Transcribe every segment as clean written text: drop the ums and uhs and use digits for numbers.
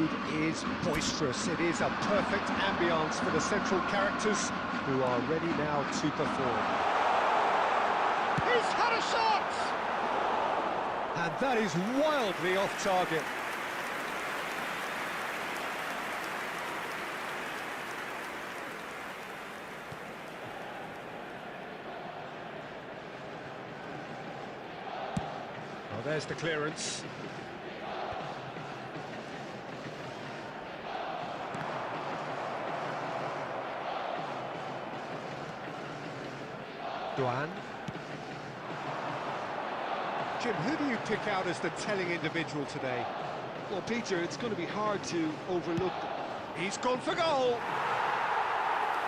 mood is boisterous. It is a perfect ambience for the central characters who are ready now to perform. He's had a shot! And that is wildly off target. Well, there's the clearance. Duan. Jim, who do you pick out as the telling individual today? Well, Peter, it's going to be hard to overlook. He's gone for goal!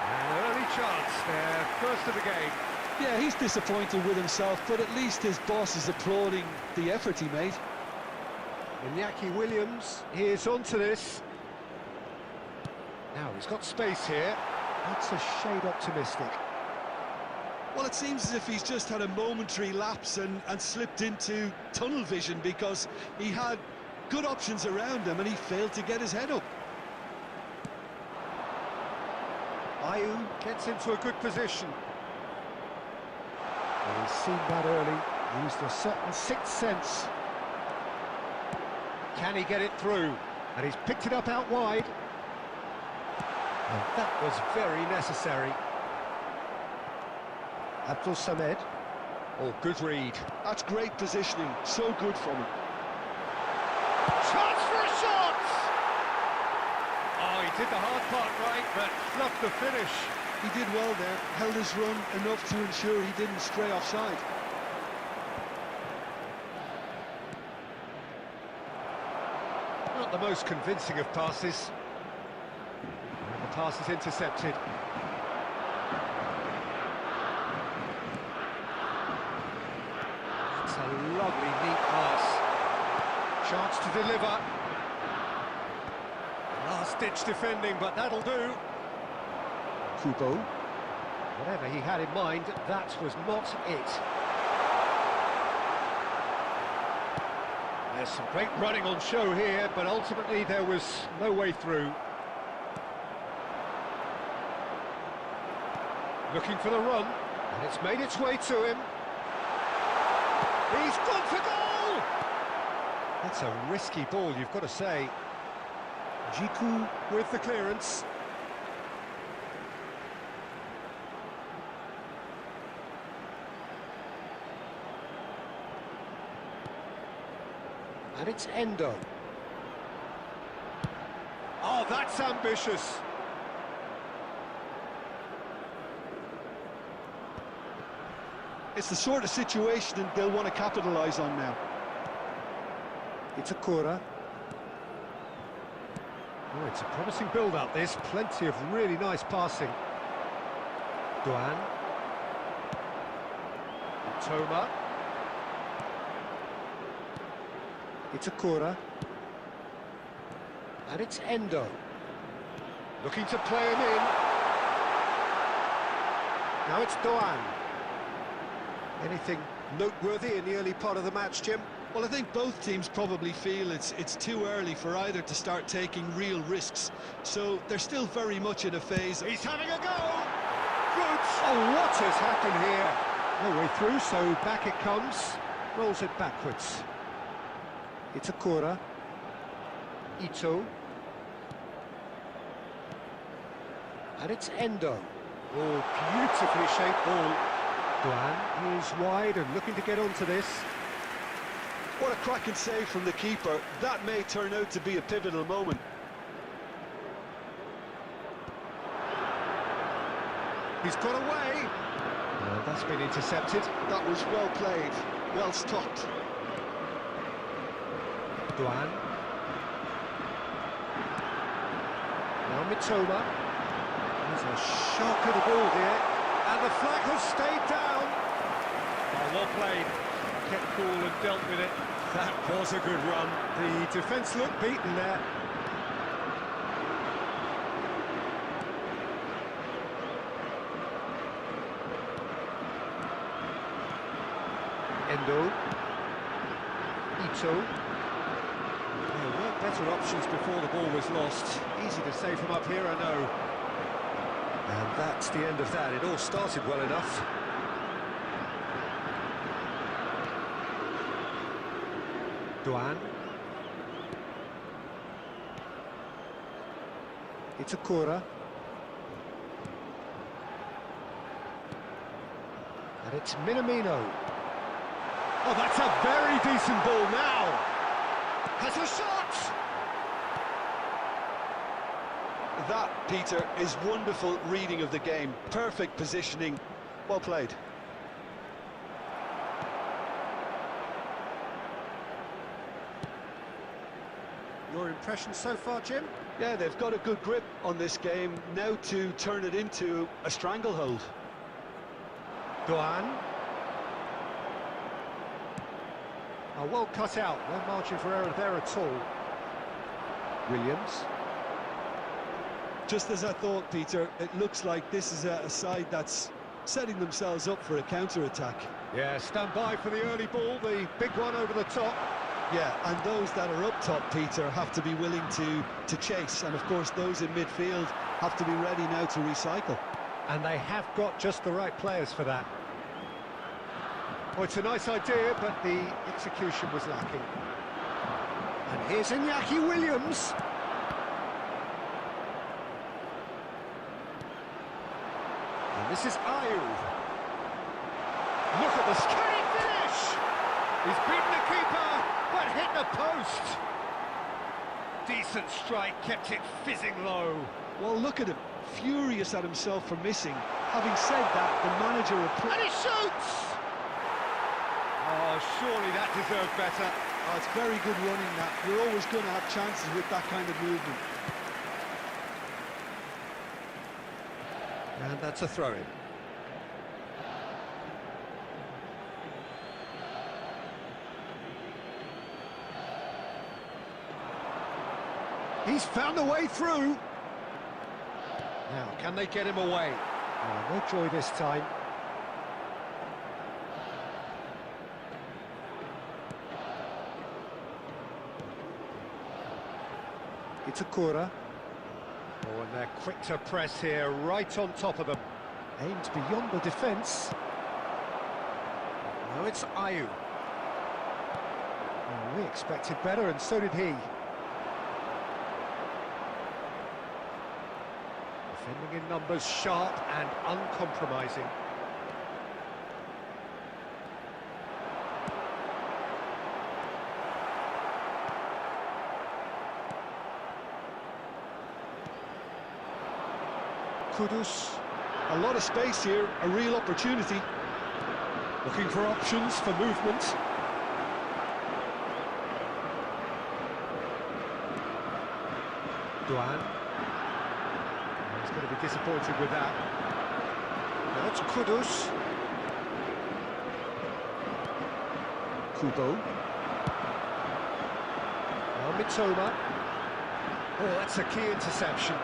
An early chance there, first of the game. Yeah, he's disappointed with himself, but at least his boss is applauding the effort he made. Iñaki Williams, here's onto this. Now, he's got space here. That's a shade optimistic. Well, it seems as if he's just had a momentary lapse and slipped into tunnel vision, because he had good options around him and he failed to get his head up. Ayew gets into a good position. Well, he's seen that early, used a certain sixth sense. Can he get it through? And he's picked it up out wide. And that was very necessary. Abdul Samed. Oh, good read. That's great positioning, so good from him. Chance for a shot! Oh, he did the hard part right, but fluffed the finish. He did well there, held his run enough to ensure he didn't stray offside. Not the most convincing of passes. And the pass is intercepted. It's a lovely, neat pass. Chance to deliver. Last-ditch defending, but that'll do. Kubo. Whatever he had in mind, that was not it. There's some great running on show here, but ultimately there was no way through. Looking for the run, and it's made its way to him. He's gone for goal! That's a risky ball, you've got to say. Jiku with the clearance. And it's Endo. Oh, that's ambitious. It's the sort of situation they'll want to capitalise on now. It's a Kora. Oh, it's a promising build-up, this. Plenty of really nice passing. Duan. Toma. It's a Kora. And it's Endo. Looking to play him in. Now it's Duan. Anything noteworthy in the early part of the match, Jim? Well, I think both teams probably feel it's too early for either to start taking real risks. So they're still very much in a phase. He's having a go! Good! Oh, what has happened here? No way through, so back it comes. Rolls it backwards. It's a Kora. Ito. And it's Endo. Oh, beautifully shaped ball. Duan is wide and looking to get onto this. What a cracking save from the keeper. That may turn out to be a pivotal moment. He's got away. That's been intercepted. That was well played, well stopped. Duan. Now Mitoma. There's a sharp little ball here. And the flag has stayed down. Oh, well played. Kept cool and dealt with it. That was a good run. The defence looked beaten there. Endo. Ito. Well better options before the ball was lost. Easy to say from up here, I know. And that's the end of that. It all started well enough. Duan. Itakura. And it's Minamino. Oh, that's a very decent ball now. Has a shot! That, Peter, is wonderful reading of the game. Perfect positioning. Well played. Your impression so far, Jim? Yeah, they've got a good grip on this game. Now to turn it into a stranglehold. Duan. Oh, well cut out. No margin for error there at all. Williams. Just as I thought, Peter, it looks like this is a side that's setting themselves up for a counter-attack. Yeah, stand by for the early ball, the big one over the top. Yeah, and those that are up top, Peter, have to be willing to chase. And, of course, those in midfield have to be ready now to recycle. And they have got just the right players for that. Well, it's a nice idea, but the execution was lacking. And here's Iñaki Williams. And this is Ayew. Look at the scary finish! He's beaten the keeper, but hit the post. Decent strike, kept it fizzing low. Well, look at him, furious at himself for missing. Having said that, the manager... And he shoots! Oh, surely that deserved better. Oh, it's very good running, that. You're always going to have chances with that kind of movement. And that's a throw-in. He's found a way through. Now, can they get him away? Oh, no joy this time. Itakura. Oh, and they're quick to press here, right on top of them. Aimed beyond the defence. No, it's Ayew. Oh, we expected better, and so did he. Defending in numbers, sharp and uncompromising. Kudus. A lot of space here, a real opportunity. Looking for options for movement. Duan. He's going to be disappointed with that. Now it's Kudus. Kubo. Now Mitoma. Oh, that's a key interception.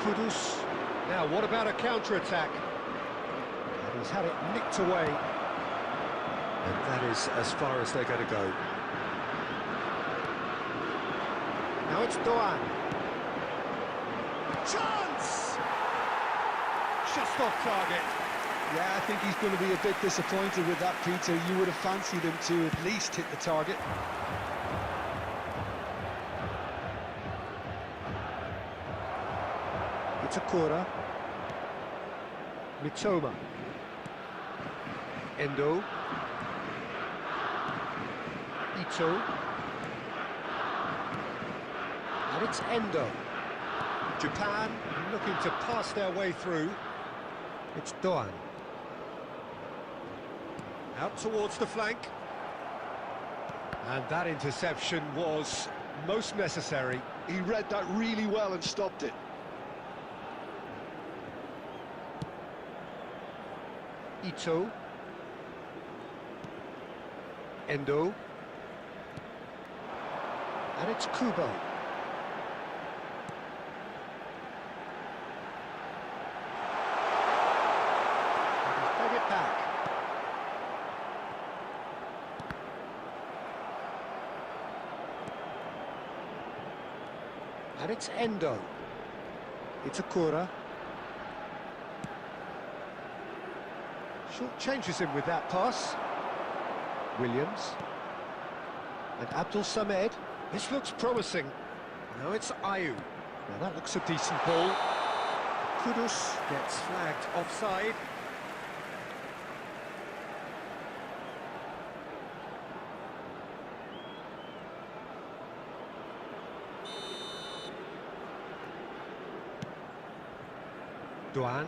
Kudus. Now, what about a counter-attack? And he's had it nicked away. And that is as far as they're going to go. Now it's Duan. Chance! Just off target. Yeah, I think he's going to be a bit disappointed with that, Peter. You would have fancied him to at least hit the target. Itakura. Mitoma. Endo. Ito. And it's Endo. Japan looking to pass their way through. It's Duan. Out towards the flank. And that interception was most necessary. He read that really well and stopped it. Ito. Endo. And it's Kubo. He's played it back. And it's Endo. It's Akura. Short changes him with that pass. Williams. And Abdul Samed. This looks promising. Now it's Ayew. Now that looks a decent ball. Kudus gets flagged offside. Duan.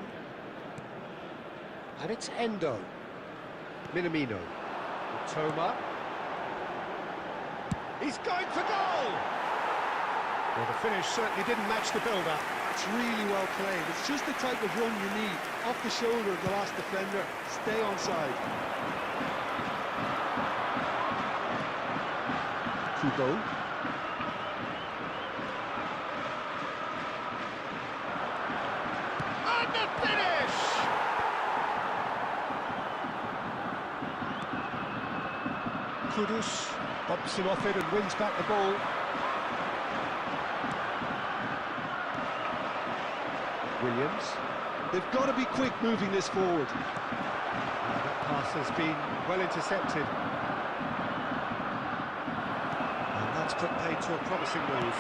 And it's Endo. Minamino. Toma. He's going for goal! Well, the finish certainly didn't match the build-up. It's really well played. It's just the type of run you need. Off the shoulder of the last defender. Stay onside. Kubo. And the finish! Kudus bumps him off it and wins back the ball. Williams. They've got to be quick moving this forward. That pass has been well intercepted. And that's put paid to a promising move.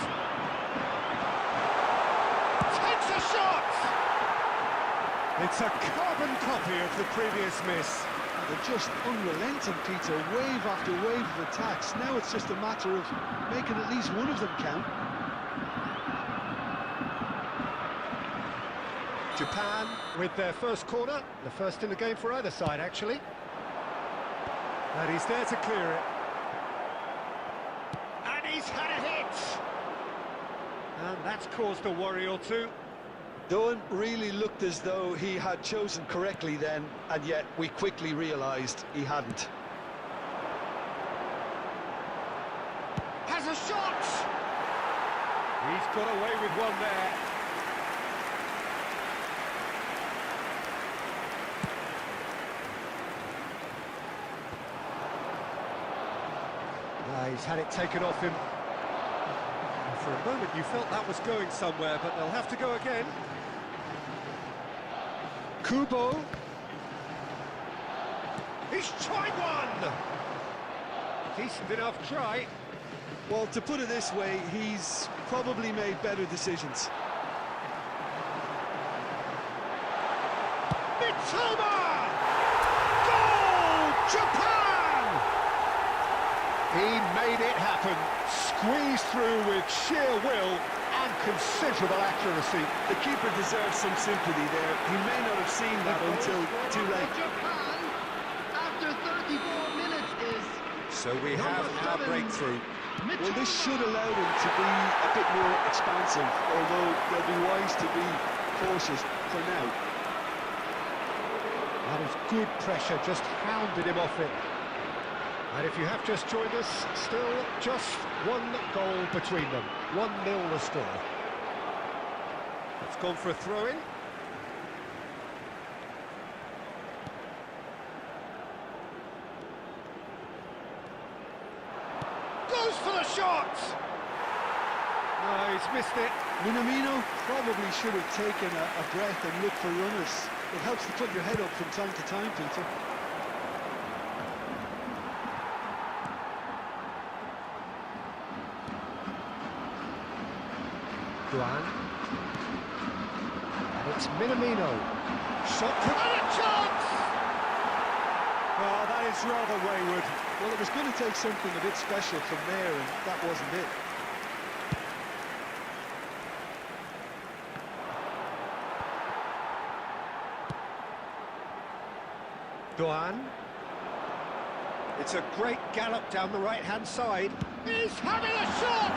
Takes a shot! It's a carbon copy of the previous miss. They're just unrelenting, Peter. Wave after wave of attacks. Now it's just a matter of making at least one of them count. Japan with their first corner, the first in the game for either side, actually. And he's there to clear it. And he's had a hit! And that's caused a worry or two. Doan really looked as though he had chosen correctly then, and yet we quickly realised he hadn't. Has a shot! He's got away with one there. He's had it taken off him. And for a moment you felt that was going somewhere, but they'll have to go again. Kubo. He's tried one! Decent enough try. Well, to put it this way, he's probably made better decisions. Mitoma! Goal! Japan! He made it happen, squeezed through with sheer will and considerable accuracy. The keeper deserves some sympathy there. He may not have seen that until too late. Japan, after 34 minutes, is So we have our breakthrough. Well, this should allow them to be a bit more expansive, although they'll be wise to be cautious for now. That is good pressure, just hounded him off it. And if you have just joined us, still just one goal between them. 1-0 the score. It's gone for a throw-in. Goes for the shot! No, he's missed it. Minamino probably should have taken a breath and looked for runners. It helps to put your head up from time to time, Peter. Duan. And it's Minamino. Shot And a chance! Oh, that is rather wayward. Well, it was going to take something a bit special from there, and that wasn't it. Duan. It's a great gallop down the right-hand side. He's having a shot!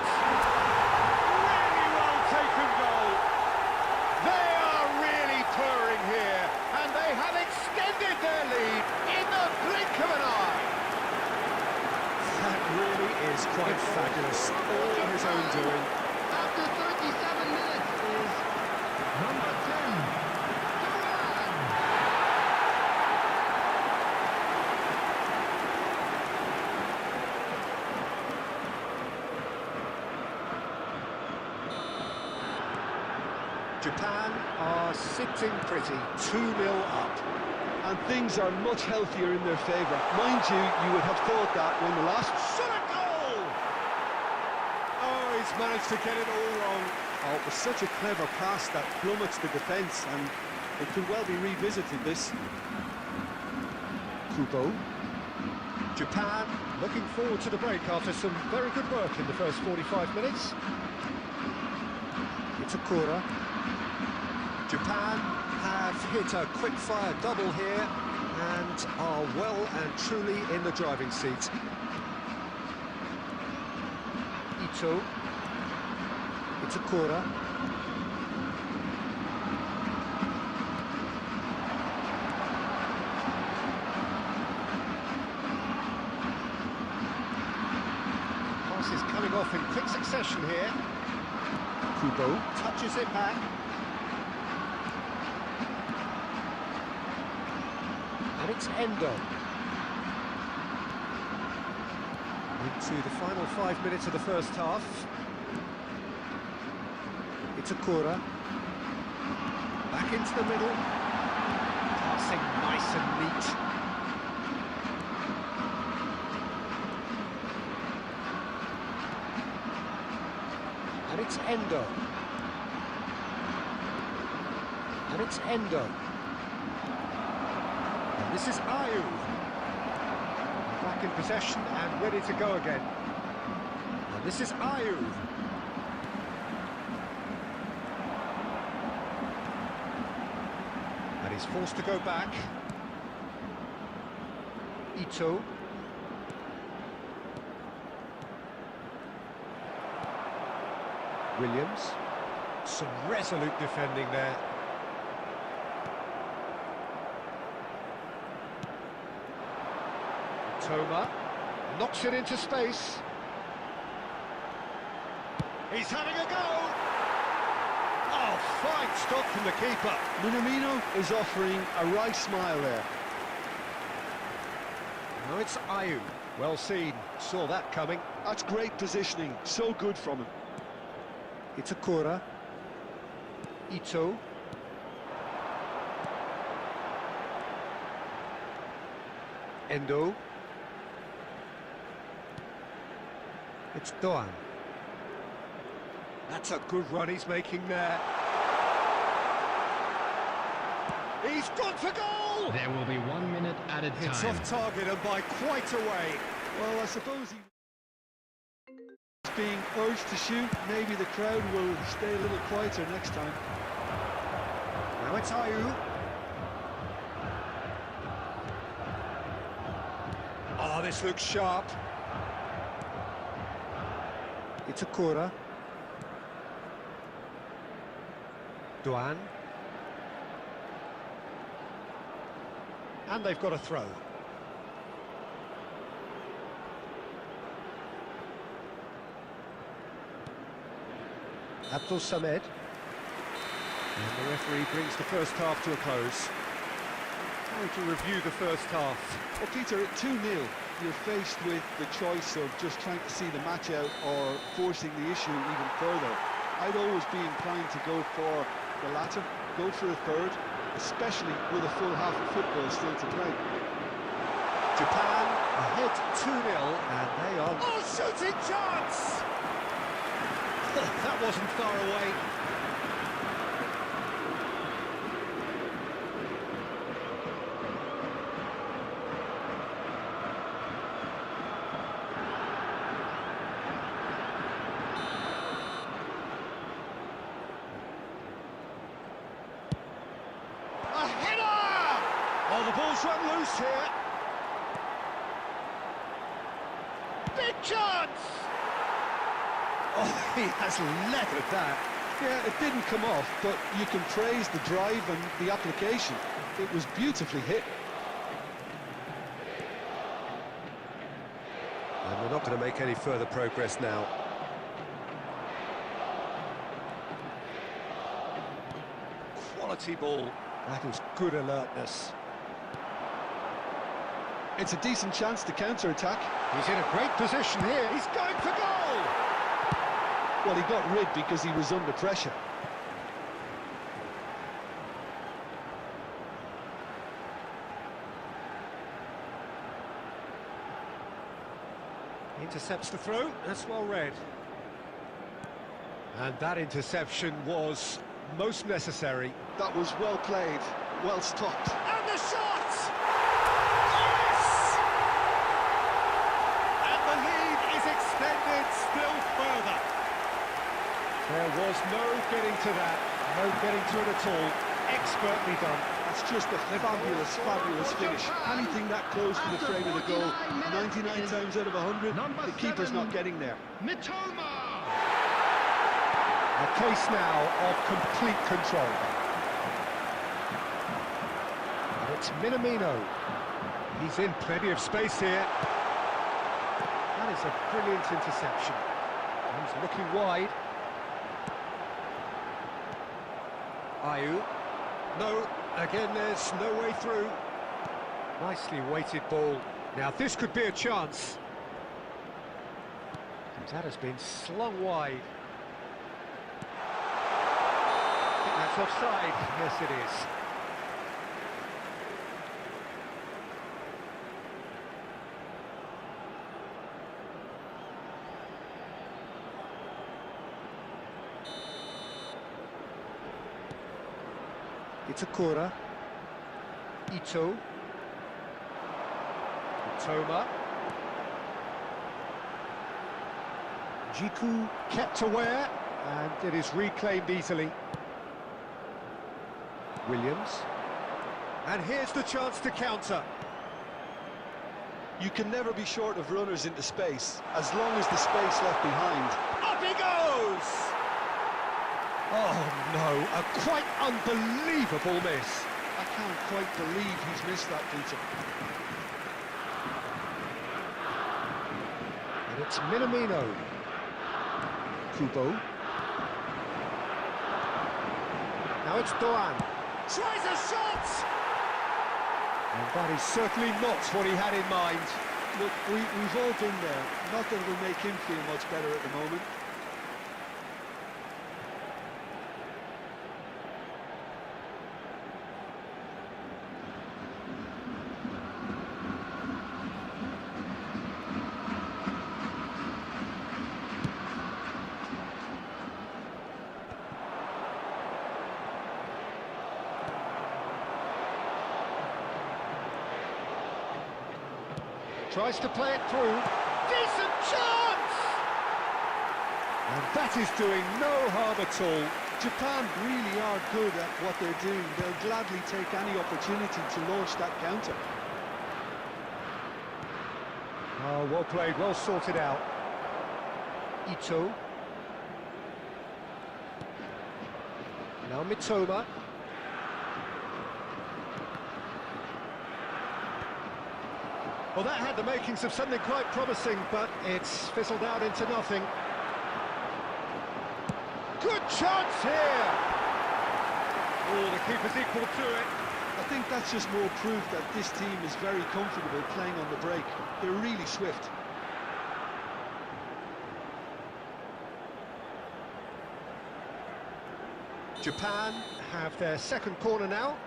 Really well taken goal. They are really purring here, and they have extended their lead in the blink of an eye. That really is quite fabulous. All his own doing. after 37 minutes, is number 10, Duran. Japan are sitting pretty, 2-0 up. And things are much healthier in their favour. Mind you, you would have thought that when the last... Shot a goal! Oh, he's managed to get it all wrong. Oh, it was such a clever pass that plummets the defence, and it could well be revisited, this. Kubo. Japan looking forward to the break after some very good work in the first 45 minutes. It's Akura. Japan have hit a quick-fire double here and are well and truly in the driving seat. Ito. It's Akura. Pass is coming off in quick succession here. Kubo. Touches it back. And it's Endo. Into the final 5 minutes of the first half. It's Akura. Back into the middle. Passing nice and neat. And it's Endo. And it's Endo. And this is Ayu. Back in possession and ready to go again. And this is Ayu. And he's forced to go back. Ito. Williams. Some resolute defending there. Toma knocks it into space. He's having a go. Oh, fine stop from the keeper. Minamino is offering a right smile there. Now it's Ayu. Well seen. Saw that coming. That's great positioning. So good from him. It's Akura. Ito. Endo. It's Doan. That's a good run he's making there. He's gone for goal! There will be 1 minute added time. It's off target and by quite a way. Well, I suppose he's being urged to shoot. Maybe the crowd will stay a little quieter next time. Now it's Ayu. Oh, this looks sharp. It's Akura. Doan. And they've got a throw. Abdul Samed. And the referee brings the first half to a close. How to review the first half? Well, Peter, at 2-0, you're faced with the choice of just trying to see the match out or forcing the issue even further. I'd always be inclined to go for the latter, go for a third, especially with a full half of football still to play. Japan ahead 2-0, and they are... Oh, shooting chance! That wasn't far away. A header! Oh, the ball's run loose here. Big chance! Oh, he has leathered that. Yeah, it didn't come off, but you can praise the drive and the application. It was beautifully hit. And we're not going to make any further progress now. Quality ball. That is good alertness. It's a decent chance to counter-attack. He's in a great position here. He's going for goal! Well, he got rid because he was under pressure. Intercepts the throw, that's well read. And that interception was most necessary. That was well played, well stopped. And the shot! Yes! And the lead is extended still further. There was no getting to that, no getting to it at all. Expertly done. That's just a fabulous, fabulous finish. Anything that close to the frame of the goal, 99 times out of 100, the keeper's not getting there. Mitoma! A case now of complete control. And it's Minamino. He's in plenty of space here. That is a brilliant interception. He's looking wide. Ayew. No, again there's no way through. Nicely weighted ball. Now this could be a chance. That has been slung wide. I think that's offside. Yes, it is. Itakura, Ito, Toma, Jiku kept aware, and it is reclaimed easily. Williams, and here's the chance to counter. You can never be short of runners into space, as long as the space left behind. Up he goes! Oh no, a quite unbelievable miss. I can't quite believe he's missed that, Peter. And it's Minamino. Kubo. Now it's Doan. Tries a shot! And that is certainly not what he had in mind. Look, we've all been there. Not that it'll make him feel much better at the moment. Tries to play it through. Decent chance! And that is doing no harm at all. Japan really are good at what they're doing. They'll gladly take any opportunity to launch that counter. Oh, well played, well sorted out. Ito. Now Mitoma. Well, that had the makings of something quite promising, but it's fizzled out into nothing. Good chance here! Oh, the keeper's equal to it. I think that's just more proof that this team is very comfortable playing on the break. They're really swift. Japan have their second corner now.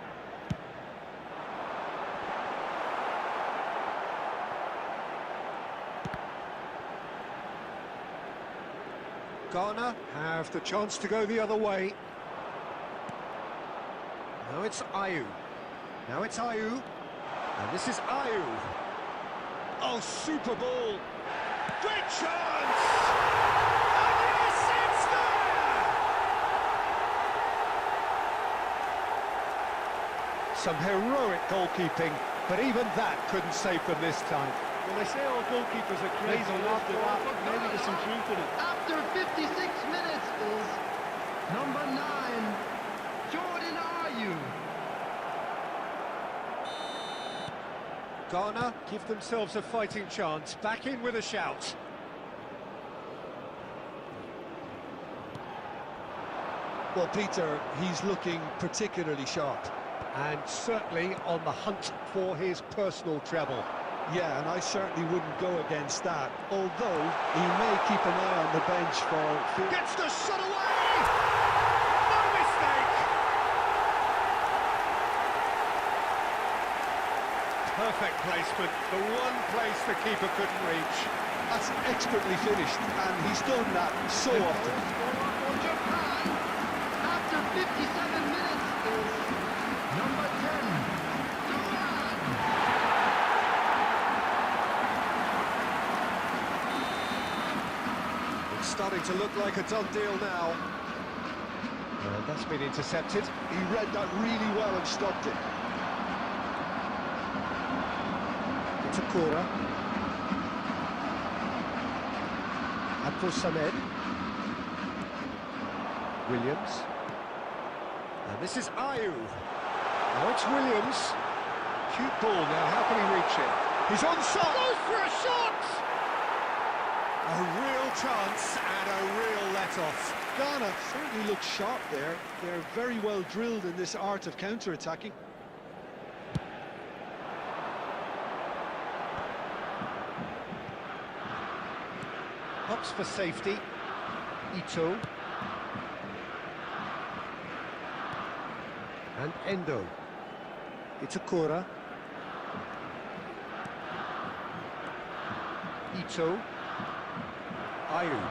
Ghana have the chance to go the other way. Now it's Ayew. Now it's Ayew. And this is Ayew. Oh, super ball. Great chance! And yes, it's there! Some heroic goalkeeping, but even that couldn't save them this time. Well, they say all goalkeepers are crazy after that. Maybe there's some truth in it. After 56 minutes is number 9, Jordan Ayew. Ghana give themselves a fighting chance, back in with a shout. Well, Peter, he's looking particularly sharp. And certainly on the hunt for his personal treble. Yeah, and I certainly wouldn't go against that, although he may keep an eye on the bench for... Gets the shot away! No mistake! Perfect placement, the one place the keeper couldn't reach. That's expertly finished, and he's done that so often. For Japan, after 57 minutes, is number 10, Duran. It's starting to look like a done deal now. And that's been intercepted. He read that really well and stopped it. It's a corner. Abdul Samed. Williams. And this is Ayew. Now it's Williams. Cute ball now, how can he reach it? He's onside! Goes for a shot! A real chance and a real let-off. Ghana certainly looks sharp there. They're very well drilled in this art of counter-attacking. Hops for safety. Ito. And Endo. Itakura. Ito. Ayew.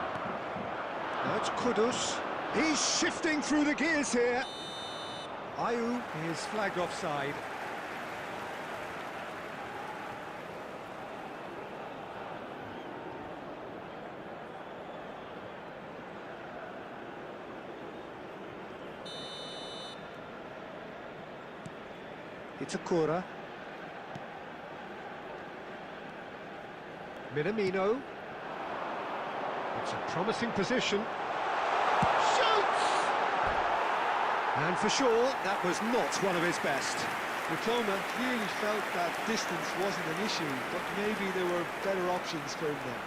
Now it's Kudus. He's shifting through the gears here. Ayew is flagged offside. Itakura. Minamino. It's a promising position. Shoots! And for sure, that was not one of his best. Rotoma clearly felt that distance wasn't an issue, but maybe there were better options for him there.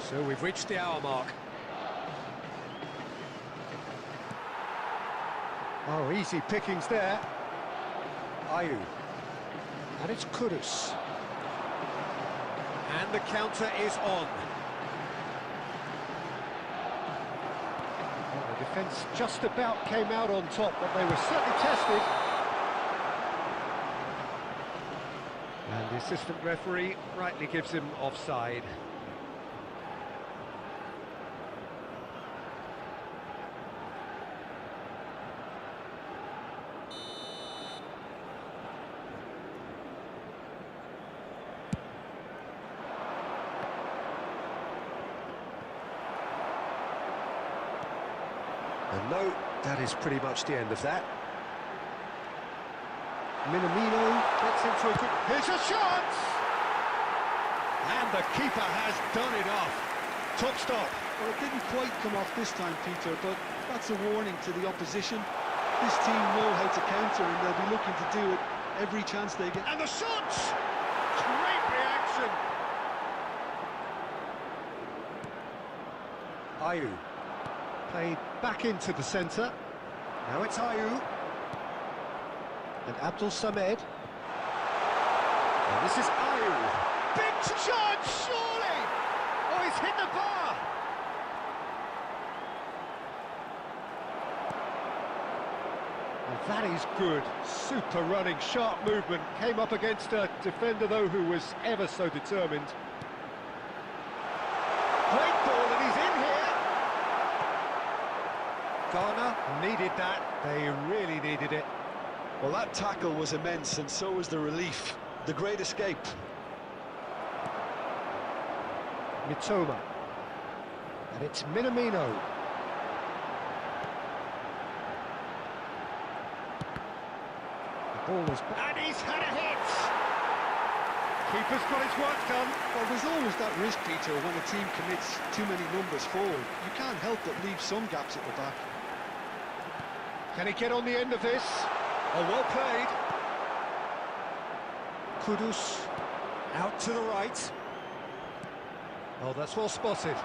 So we've reached the hour mark. Oh, easy pickings there. Ayew. And it's Kudus. And the counter is on. Well, the defence just about came out on top, but they were certainly tested. And the assistant referee rightly gives him offside. And no, that is pretty much the end of that. Minamino gets into a good... Here's a chance! And the keeper has done it off. Top stop. Well, it didn't quite come off this time, Peter, but that's a warning to the opposition. This team know how to counter, and they'll be looking to do it every chance they get. And the shot! Great reaction. Ayew. Played back into the centre. Now it's Ayew. And Abdul Samed. And this is Ayew. Big chance, surely! Oh, he's hit the bar! Well, that is good. Super running, sharp movement. Came up against a defender, though, who was ever so determined. Great ball, and he's in here! Ghana needed that. They really needed it. Well, that tackle was immense, and so was the relief. The great escape. Mitoma. And it's Minamino. The ball is... And he's had a hit! Keeper's got his work done. Well, there's always that risk, Peter, when a team commits too many numbers forward. You can't help but leave some gaps at the back. Can he get on the end of this? Oh, well played. Kudus out to the right. Oh, that's well spotted.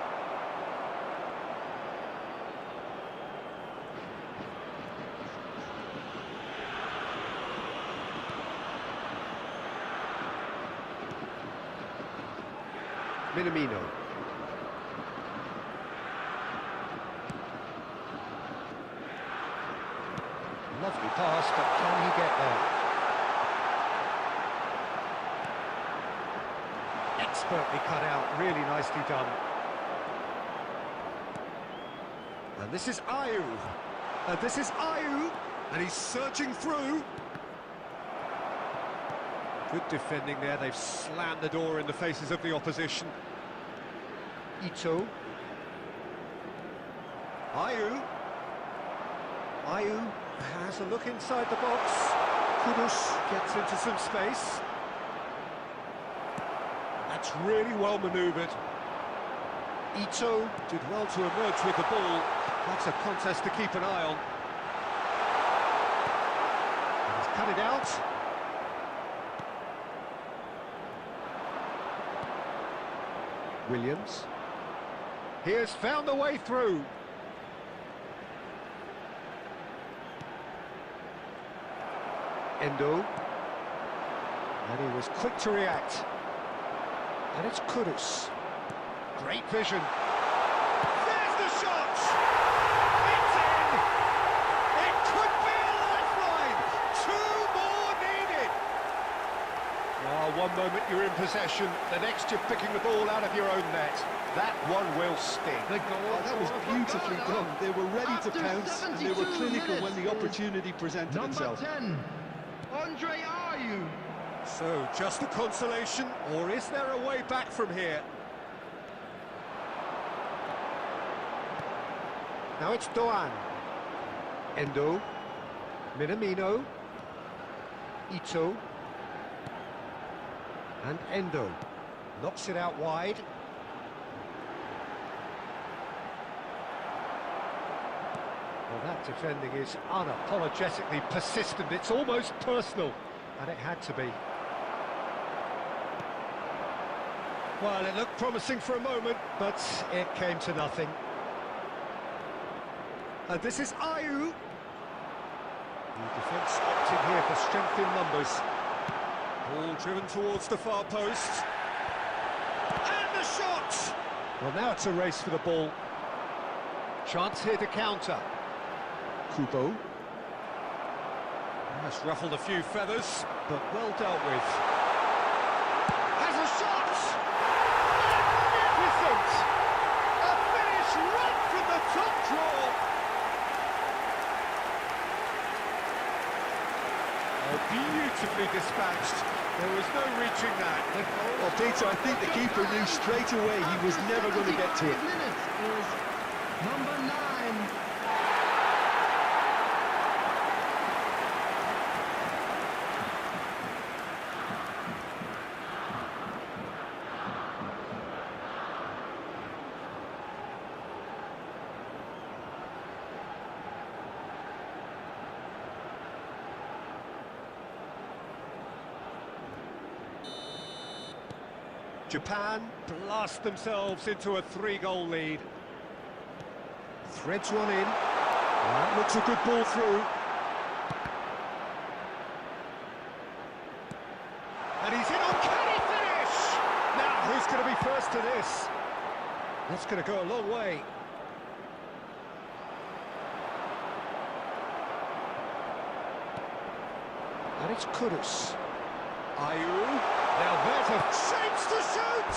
Minamino. Lovely pass, but can he get there? Expertly cut out, really nicely done. And this is Ayew. And this is Ayew. And he's searching through. Good defending there. They've slammed the door in the faces of the opposition. Ito. Ayew. Ayew has a look inside the box. Kudus gets into some space. That's really well manoeuvred. Ito did well to emerge with the ball. That's a contest to keep an eye on. And he's cut it out. Williams. He has found a way through. Endo. And he was quick to react. And it's Kudus. Great vision. There's the shot! It's in! It could be a lifeline! Two more needed! Oh, one moment you're in possession, the next you're picking the ball out of your own net. That one will sting. Oh, that was beautifully done. They were ready to pounce, and they were clinical when the opportunity presented itself. Number 10, Andre Ayew. So, just a consolation, or is there a way back from here? Now it's Doan. Endo. Minamino. Ito. And Endo. Knocks it out wide. Well, that defending is unapologetically persistent. It's almost personal. And it had to be. Well, it looked promising for a moment, but it came to nothing. And this is Ayew. The defence opted here for strength in numbers. Ball driven towards the far post. And the shot! Well, now it's a race for the ball. Chance here to counter. Kubo. That's ruffled a few feathers, but well dealt with. Has a shot! Magnificent! A finish right from the top draw! Oh, beautifully dispatched. There was no reaching that. Well, Peter, I think the keeper knew straight away he was never going to get to it. Minutes is number 9. Japan blast themselves into a 3-goal lead. Threads one in. That looks a good ball through. And he's in on, can he finish? Now, who's going to be first to this? That's going to go a long way. And it's Kudus. Ayew. Now there's a shapes to shoot!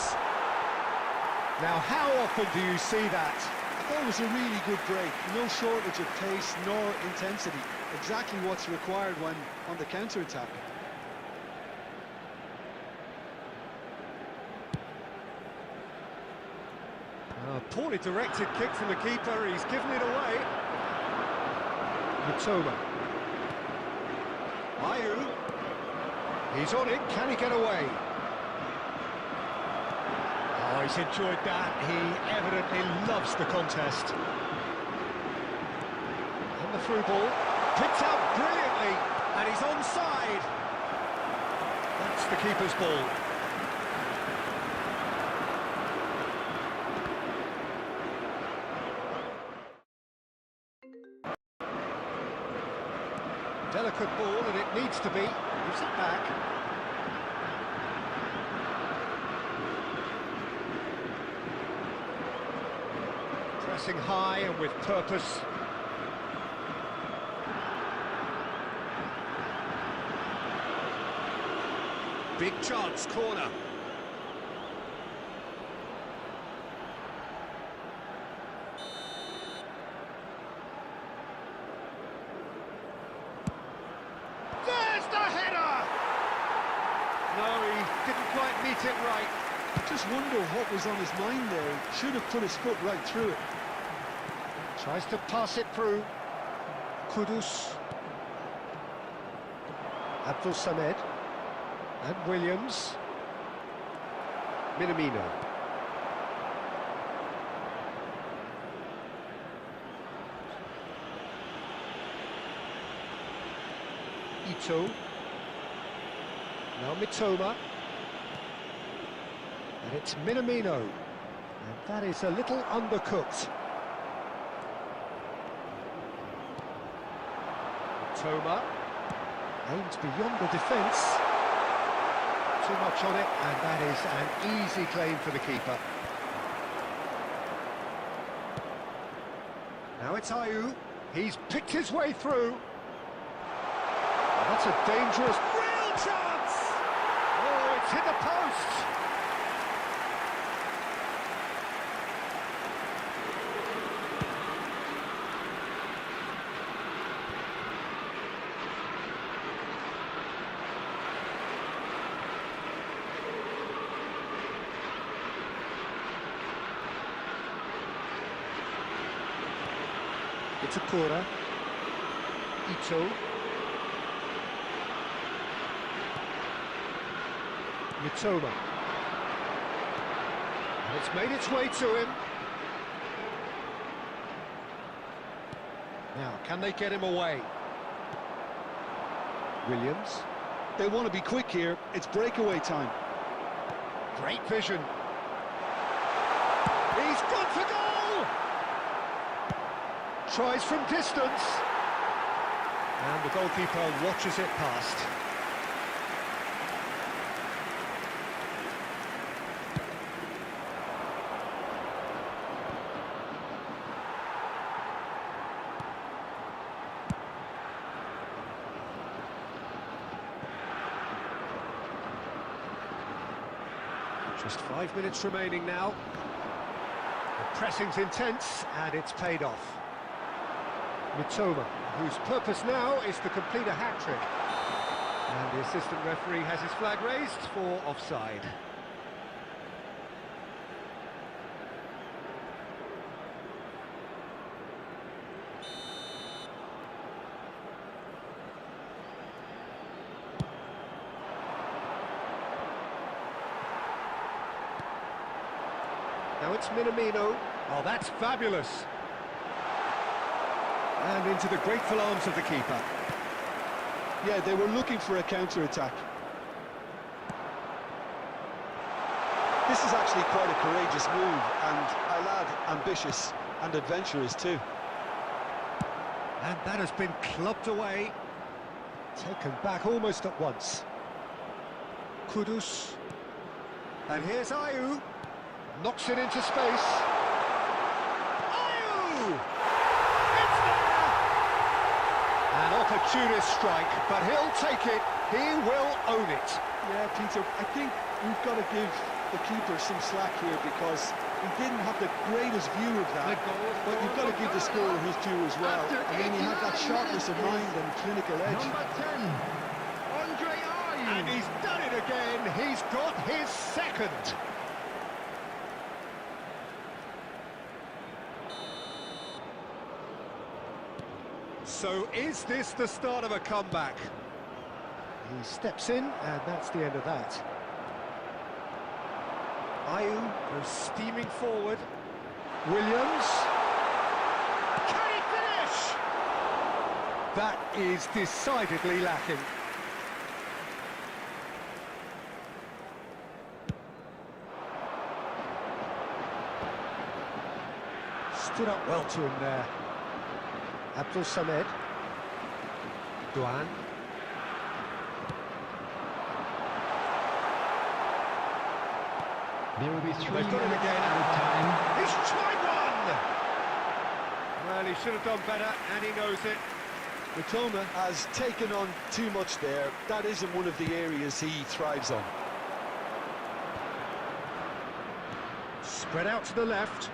Now how often do you see that? I thought it was a really good break. No shortage of pace nor intensity. Exactly what's required when on the counter-attack. A poorly directed kick from the keeper, he's given it away. Matoma. Ayew. He's on it, can he get away? Oh, he's enjoyed that. He evidently loves the contest. And the through ball, picked out brilliantly, and he's onside. That's the keeper's ball. Delicate ball, and it needs to be. Gives it back. pressing high and with purpose. Big chance, corner. There's the header! No, he didn't quite meet it right. I just wonder what was on his mind there. He should have put his foot right through it. Tries to pass it through. Kudus. Abdul Samed. And Williams. Minamino. Ito. Now Mitoma. And it's Minamino. And that is a little undercooked. Mitoma. Aims beyond the defence. Too much on it, and that is an easy claim for the keeper. Now it's Ayew. He's picked his way through. And that's a dangerous, real chance! Oh, it's hit the post! It's a corner. Ito. Mitoma. And it's made its way to him. Now, can they get him away? Williams. They want to be quick here. It's breakaway time. Great vision. He's gone for goal! Tries from distance. And the goalkeeper watches it past. Just 5 minutes remaining now. The pressing's intense, and it's paid off. Mitoma, whose purpose now is to complete a hat-trick. And the assistant referee has his flag raised for offside. Now it's Minamino. Oh, that's fabulous. And into the grateful arms of the keeper. Yeah, they were looking for a counter-attack. This is actually quite a courageous move, and I'll add ambitious and adventurous too. And that has been clubbed away. Taken back almost at once. Kudus. And here's Ayew. Knocks it into space. Ayew! It's there! An opportunist strike, but he'll take it. He will own it. Yeah, Peter, I think we've got to give the keeper some slack here because he didn't have the greatest view of that. But you've got to give the scorer his due as well. I mean, he had that sharpness of mind and clinical edge. Number 10, Andre Ayew. And he's done it again. He's got his second. So is this the start of a comeback? He steps in, and that's the end of that. Ayew goes steaming forward. Williams. Can he finish? That is decidedly lacking. Stood up well to him there. Abdul Samed. Duan. There will be 3 They've got it minutes again. out of time. He's tried one! Well, he should have done better, and he knows it. Mitoma has taken on too much there. That isn't one of the areas he thrives on. Spread out to the left.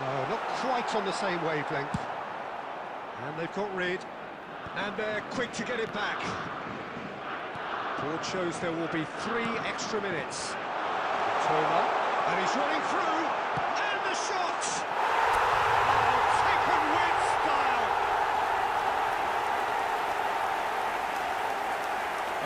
No, not quite on the same wavelength. And they've got rid. And they're quick to get it back. Board shows there will be 3 extra minutes. Mitoma, and he's running through. And the shot! Oh, taken with style.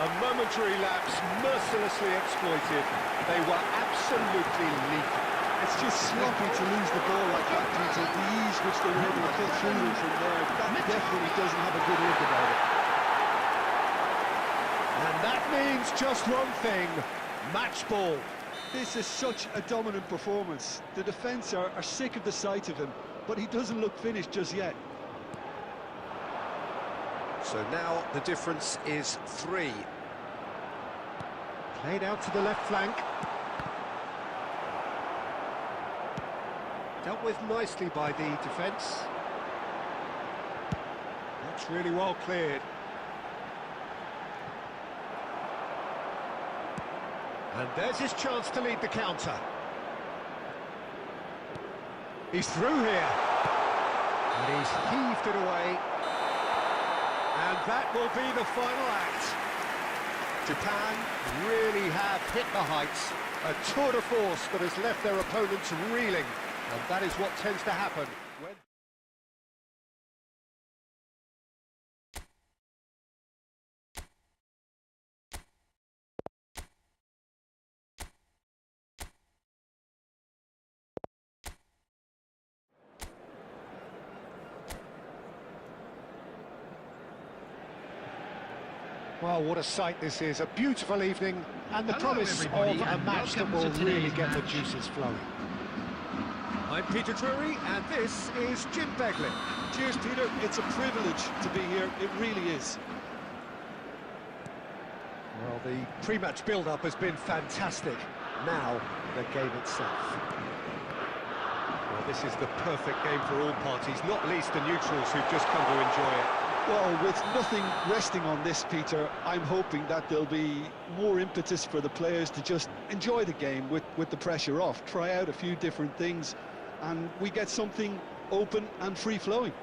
A momentary lapse, mercilessly exploited. They were absolutely lethal. It's just sloppy to lose the ball like that, Peter. The ease which they were able to cut through it from there, that definitely doesn't have a good look about it. And that means just one thing, match ball. This is such a dominant performance. The defence are sick of the sight of him, but he doesn't look finished just yet. So now the difference is 3. Played out to the left flank. Dealt with nicely by the defence. That's really well cleared. And there's his chance to lead the counter. He's through here. And he's heaved it away. And that will be the final act. Japan really have hit the heights. A tour de force that has left their opponents reeling. And that is what tends to happen when... Well, what a sight this is. A beautiful evening and the Hello, promise of everybody, a and match that welcome will to really today's get the match. juices flowing. I'm Peter Drury, and this is Jim Beglin. Cheers, Peter. It's a privilege to be here. It really is. Well, the pre-match build-up has been fantastic. Now, the game itself. Well, this is the perfect game for all parties, not least the neutrals who've just come to enjoy it. Well, with nothing resting on this, Peter, I'm hoping that there'll be more impetus for the players to just enjoy the game with the pressure off, try out a few different things, and we get something open and free-flowing.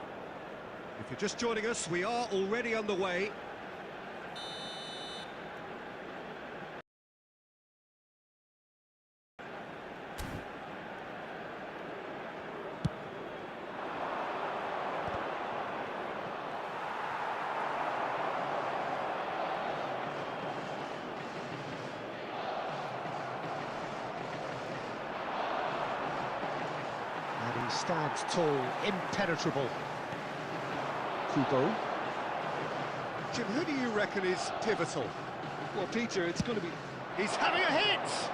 If you're just joining us, we are already underway. And he stands tall, impenetrable. Kubo. Jim, who do you reckon is pivotal? Well, Peter, it's going to be... He's having a hit!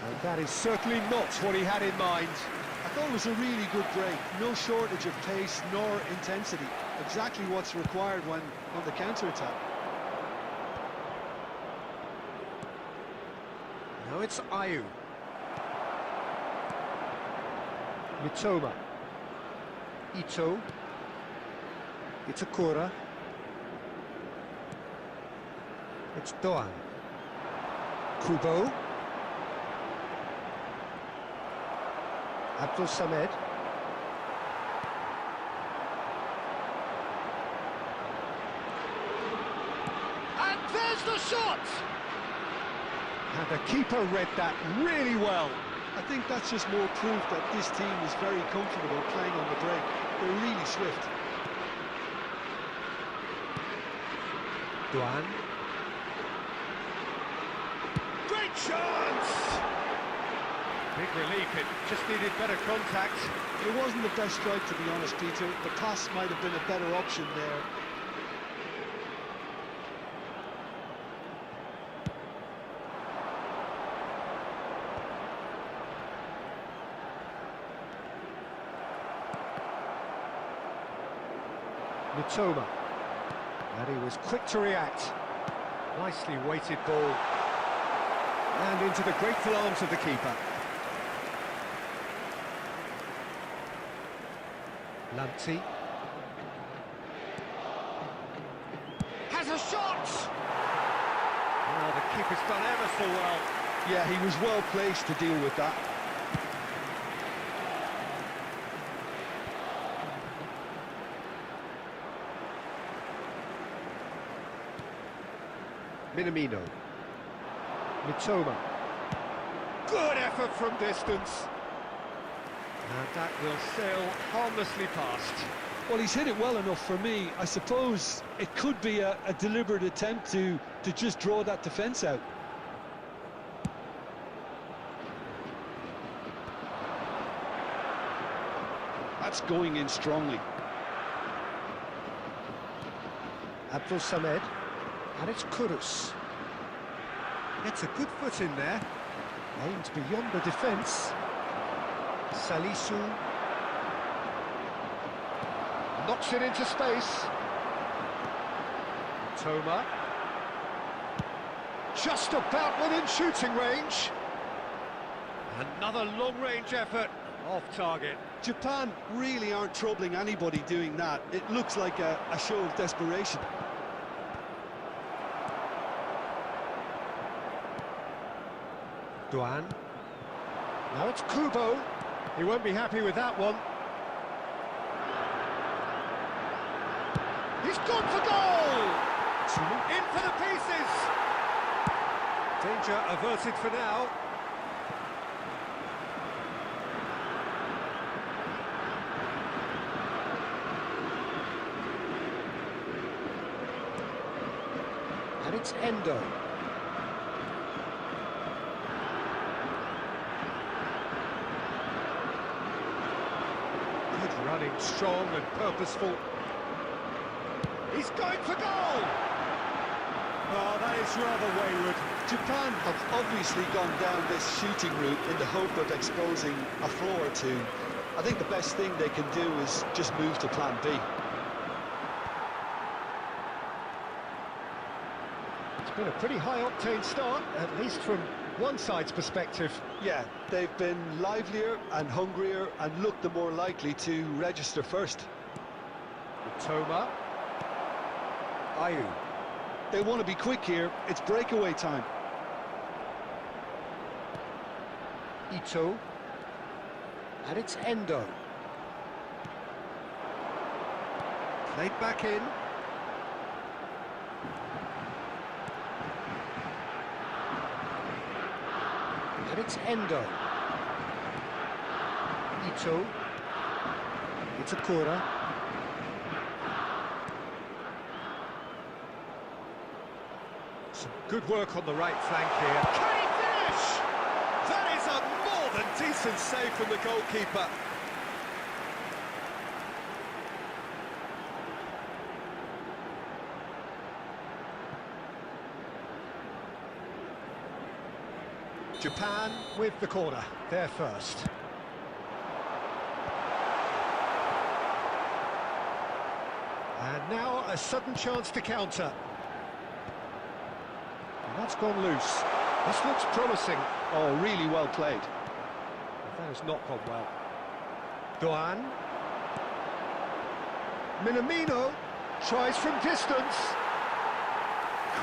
And that is certainly not what he had in mind. I thought it was a really good break. No shortage of pace nor intensity. Exactly what's required when on the counter-attack. Now it's Ayu. Mitoma. Ito. Itakura. It's Doan. Kubo. Abdul Samed. And there's the shot! And the keeper read that really well. I think that's just more proof that this team is very comfortable playing on the break. They're really swift. Doan. Great chance! Big relief, it just needed better contact. It wasn't the best strike, to be honest, Peter. The pass might have been a better option there. Mitoma. And he was quick to react. Nicely weighted ball. And into the grateful arms of the keeper. Lanti. Has a shot! Oh, the keeper's done ever so well. Yeah, he was well placed to deal with that. Minamino. Mitoma. Good effort from distance. And that will sail harmlessly past. Well, he's hit it well enough for me. I suppose it could be a deliberate attempt to just draw that defence out. That's going in strongly. Abdul Samed. And it's Kudus. Gets a good foot in there. Aimed beyond the defence. Salisu. Knocks it into space. Toma. Just about within shooting range. Another long-range effort. Off target. Japan really aren't troubling anybody doing that. It looks like a show of desperation. Duan. Now it's Kubo. He won't be happy with that one. He's gone for goal! In for the pieces! Danger averted for now. And it's Endo. Good running, strong and purposeful. He's going for goal! Oh, that is rather wayward. Japan have obviously gone down this shooting route in the hope of exposing a flaw or two. I think the best thing they can do is just move to plan B. It's been a pretty high-octane start, at least from one side's perspective. Yeah, they've been livelier and hungrier and looked the more likely to register first. Toma. Ayu. They want to be quick here. It's breakaway time. Ito. And it's Endo. Played back in. And it's Endo. Ito. It's Akura. Some good work on the right flank here. Can he finish? That is a more than decent save from the goalkeeper. Japan with the corner, they're first. And now a sudden chance to counter. And that's gone loose. This looks promising. Oh, really well played. That has not gone well. Doan. Minamino tries from distance.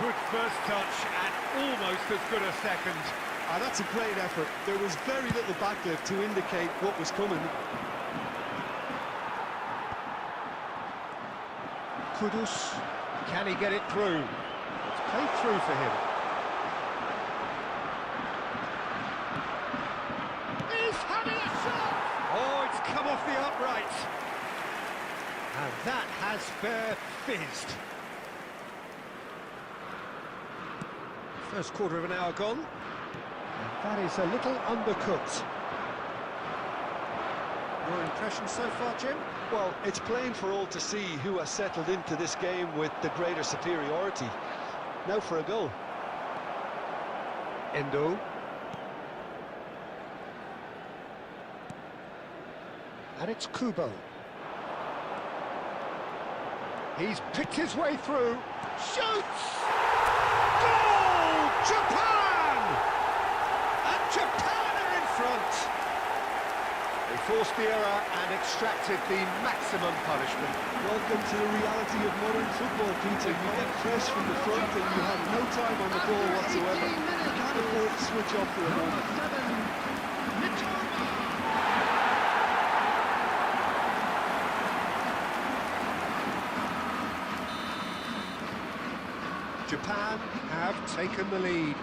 Good first touch and almost as good a second. Ah, that's a great effort. There was very little backlift to indicate what was coming. Kudus, can he get it through? It's played through for him. He's having a shot! Oh, it's come off the upright. And that has fair fizzed. First quarter of an hour gone. And that is a little undercooked. Your impression so far, Jim? Well, it's plain for all to see who has settled into this game with the greater superiority. Now for a goal. Endo. And it's Kubo. He's picked his way through. Shoots! Goal! Japan! And Japan are in front. They forced the error and extracted the maximum punishment. Welcome to the reality of modern football, Peter. You get pressed from the front and you have no time on the ball whatsoever. You can't afford to switch off for a moment. Japan have taken the lead.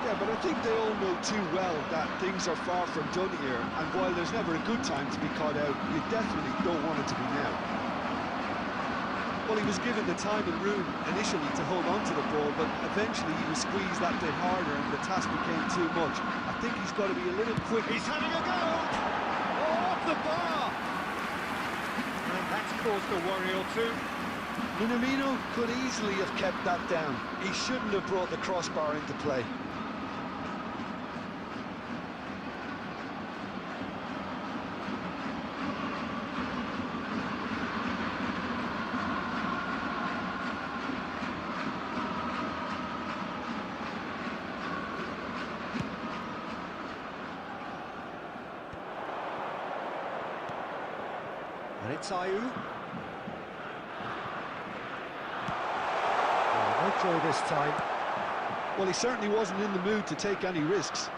Yeah, but I think they all know too well that things are far from done here, and while there's never a good time to be caught out, you definitely don't want it to be now. Well, he was given the time and room initially to hold on to the ball, but eventually he was squeezed that bit harder and the task became too much. I think he's got to be a little quicker. He's having a go! Oh, off the bar! And that's caused a worry or two. Minamino could easily have kept that down. He shouldn't have brought the crossbar into play. And it's Ayew. No throw this time. Well, he certainly wasn't in the mood to take any risks.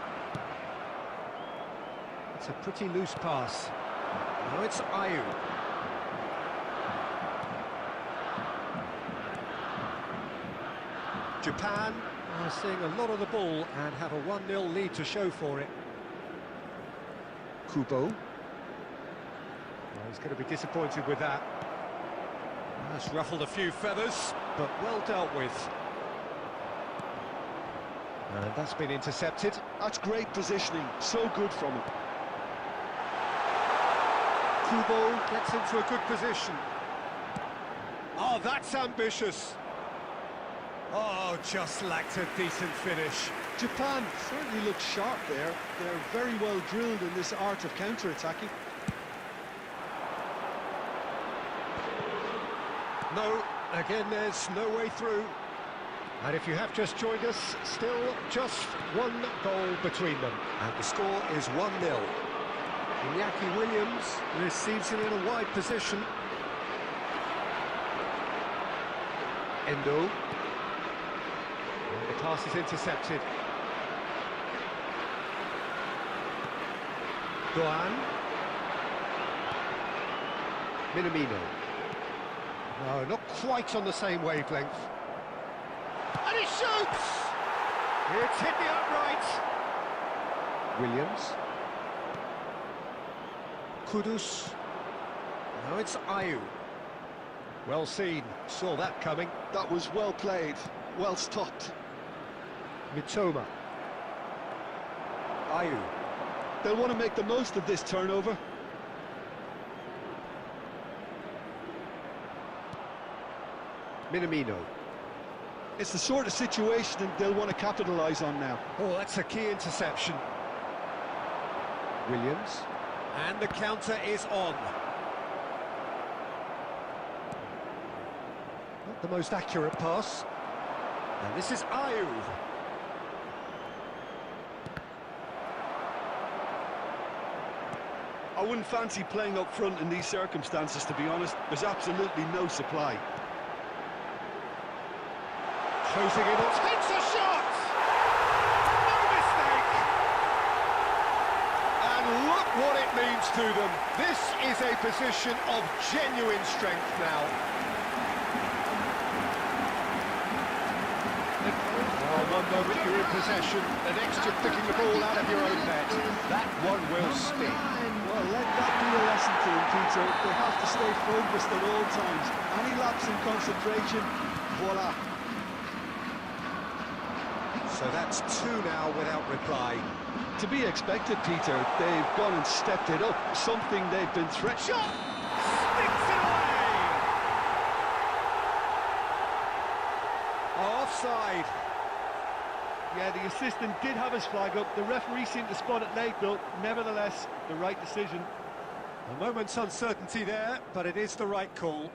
It's a pretty loose pass. Now it's Ayew. Japan are seeing a lot of the ball and have a 1-0 lead to show for it. Kubo. Well, he's going to be disappointed with that. That's ruffled a few feathers, but well dealt with. And that's been intercepted. That's great positioning, so good from him. Kubo gets into a good position. Oh, that's ambitious. Oh, just lacked a decent finish. Japan certainly looks sharp there. They're very well drilled in this art of counter-attacking. No, again, there's no way through. And if you have just joined us, still just one goal between them. And the score is 1-0. Iñaki Williams receives him in a wide position. Endo. And the pass is intercepted. Doan. Minamino. No, not quite on the same wavelength. And he shoots! It's hit the upright. Williams. Kudus. Now it's Ayew. Well seen, saw that coming. That was well played, well stopped. Mitoma. Ayew. They'll want to make the most of this turnover. Minamino. It's the sort of situation they'll want to capitalise on now. Oh, that's a key interception. Williams. And the counter is on. Not the most accurate pass. And this is Ayew. I wouldn't fancy playing up front in these circumstances, to be honest. There's absolutely no supply. Closing in on... Takes a shot! No mistake! And look what it means to them. This is a position of genuine strength now. Oh, one moment you're in possession, the next you're picking the ball out of your own net. That one will sting. Well, let that be a lesson to them, Peter. They have to stay focused at all times. Any lapse in concentration, voila. So that's two now without reply. To be expected, Peter. They've gone and stepped it up, something they've been threatened. Shot! Sticks it away! Offside. Yeah, the assistant did have his flag up. The referee seemed to spot it late, though. Nevertheless, the right decision. A moment's uncertainty there, but it is the right call.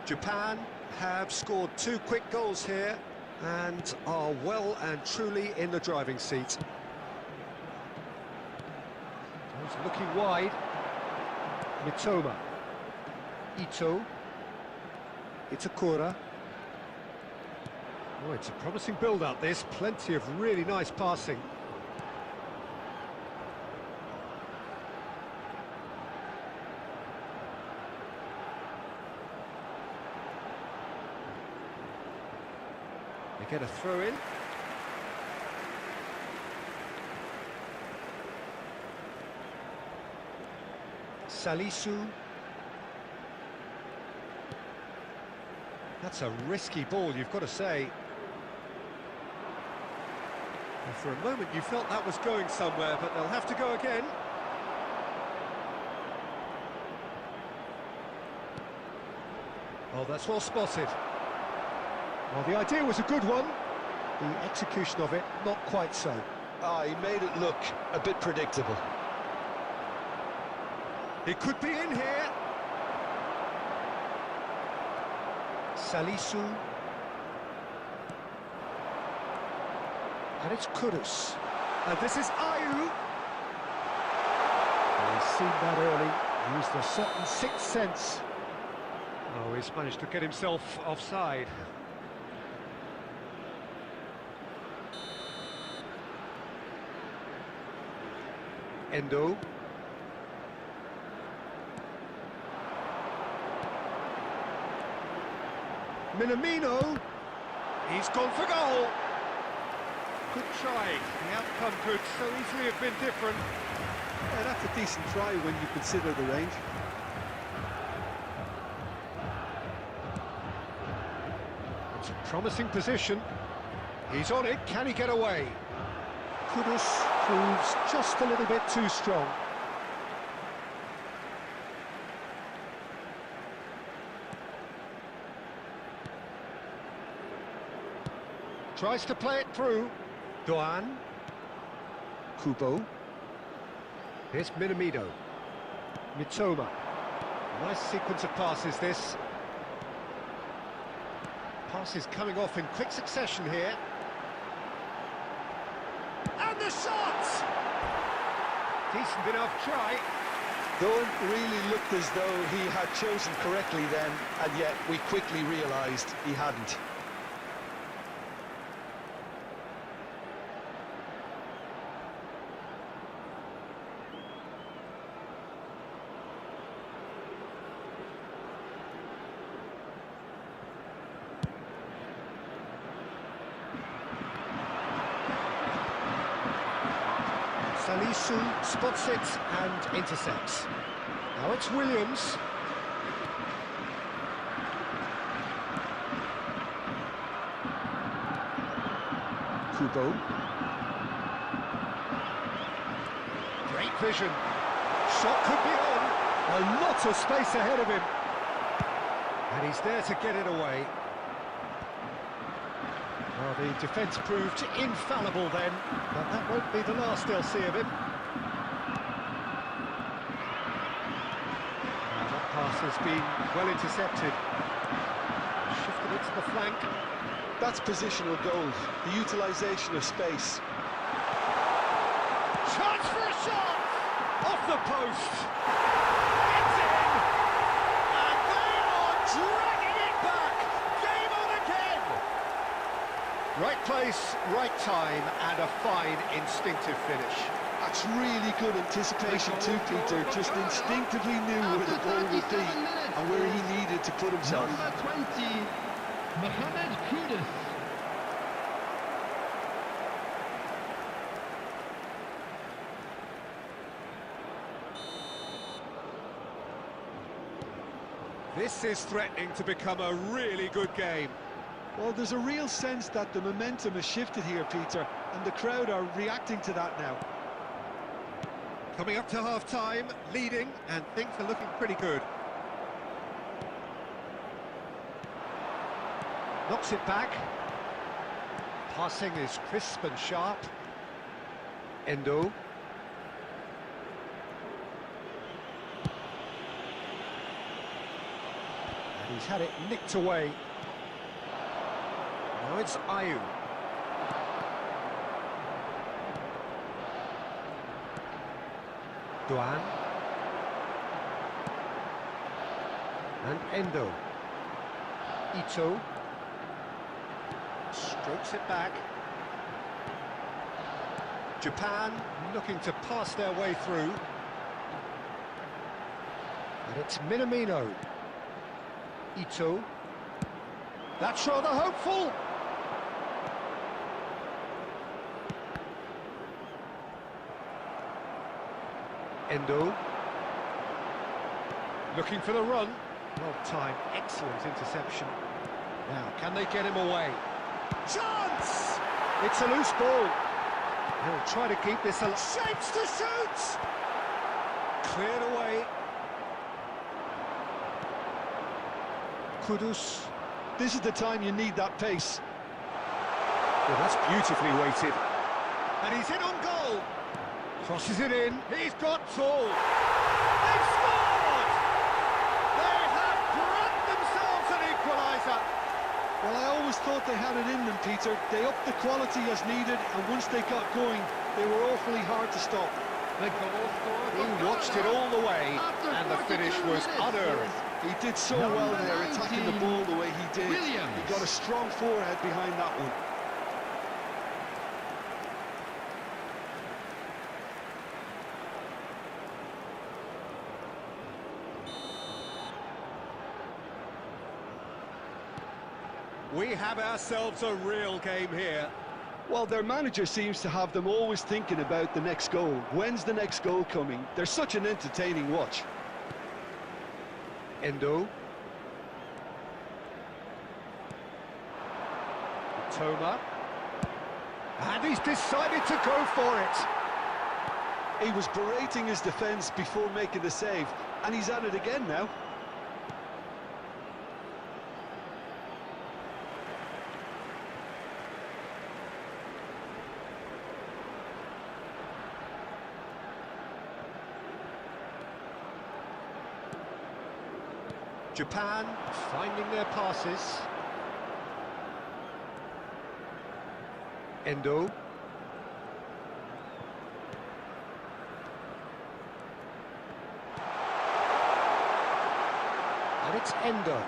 Japan have scored 2 quick goals here and are well and truly in the driving seat. He's looking wide. Mitoma. Ito. Itakura. Oh, it's a promising build-up, this. Plenty of really nice passing. They get a throw in. Salisu. That's a risky ball, you've got to say. And for a moment you felt that was going somewhere, but they'll have to go again. Oh, that's well spotted. Well, the idea was a good one. The execution of it, not quite so. He made it look a bit predictable. It could be in here. Salisu. And it's Kudus. And this is Ayu. He's seen that early, used a certain sixth sense. Oh, he's managed to get himself offside. Endo. Minamino. He's gone for goal. Good try. The outcome could so easily have been different. Yeah, that's a decent try when you consider the range. It's a promising position. He's on it. Can he get away? Kudus proves just a little bit too strong. Tries to play it through. Doan. Kubo. Here's Minamino. Mitoma. Nice sequence of passes, this. Passes coming off in quick succession here. And the shot! Decent enough try. Doan really looked as though he had chosen correctly then, and yet we quickly realised he hadn't. Salisu spots it and intercepts. Now it's Williams. Kubo. Great vision. Shot could be on. A lot of space ahead of him. And he's there to get it away. Well, the defence proved infallible then, but that won't be the last they'll see of him. And that pass has been well intercepted. Shifted it to the flank. That's positional goal, the utilisation of space. Chance for a shot! Off the post! It's in! And they are dragging it back! Game on again! Right place, right time, and a fine instinctive finish. That's really good anticipation too, Peter. Just instinctively knew where the ball would be and where he needed to put himself. Number 20, Mohamed Kudus. This is threatening to become a really good game. Well, there's a real sense that the momentum has shifted here, Peter, and the crowd are reacting to that now. Coming up to half-time, leading, and things are looking pretty good. Knocks it back. Passing is crisp and sharp. Endo. And he's had it nicked away. Now it's Ayew. Duan. And Endo. Ito. Strokes it back. Japan looking to pass their way through. And it's Minamino. Ito. That's rather hopeful. Endo. Looking for the run. Well timed, excellent interception. Now, can they get him away? Chance! It's a loose ball. He'll try to keep this alive. Shapes to shoot! Cleared away. Kudus. This is the time you need that pace. Well, that's beautifully weighted. And he's in on goal. Crosses it in. He's got all. They've scored! They have grabbed themselves an equaliser. Well, I always thought they had it in them, Peter. They upped the quality as needed, and once they got going, they were awfully hard to stop. The goal scorer. He watched it all the way, and the finish was unerring. He did so well there, attacking the ball the way he did. Williams. He got a strong forehead behind that one. We have ourselves a real game here. Well, their manager seems to have them always thinking about the next goal. When's the next goal coming? They're such an entertaining watch. Endo. Toma. And he's decided to go for it. He was berating his defence before making the save, and he's at it again now. Japan finding their passes. Endo. And it's Endo.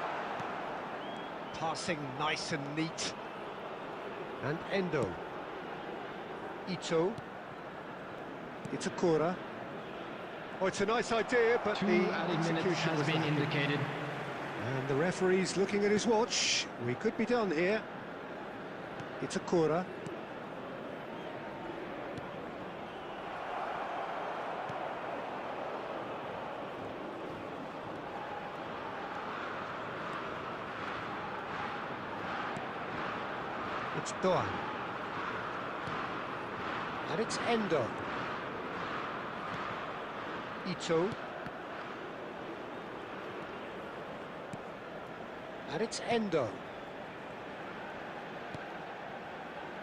Passing nice and neat. And Endo. Ito. Itakura. Oh, it's a nice idea, but Two the added minutes execution has was been lacking. indicated. And the referee's looking at his watch. We could be done here. Itakura. It's Doan. And it's Endo. Ito. And it's Endo.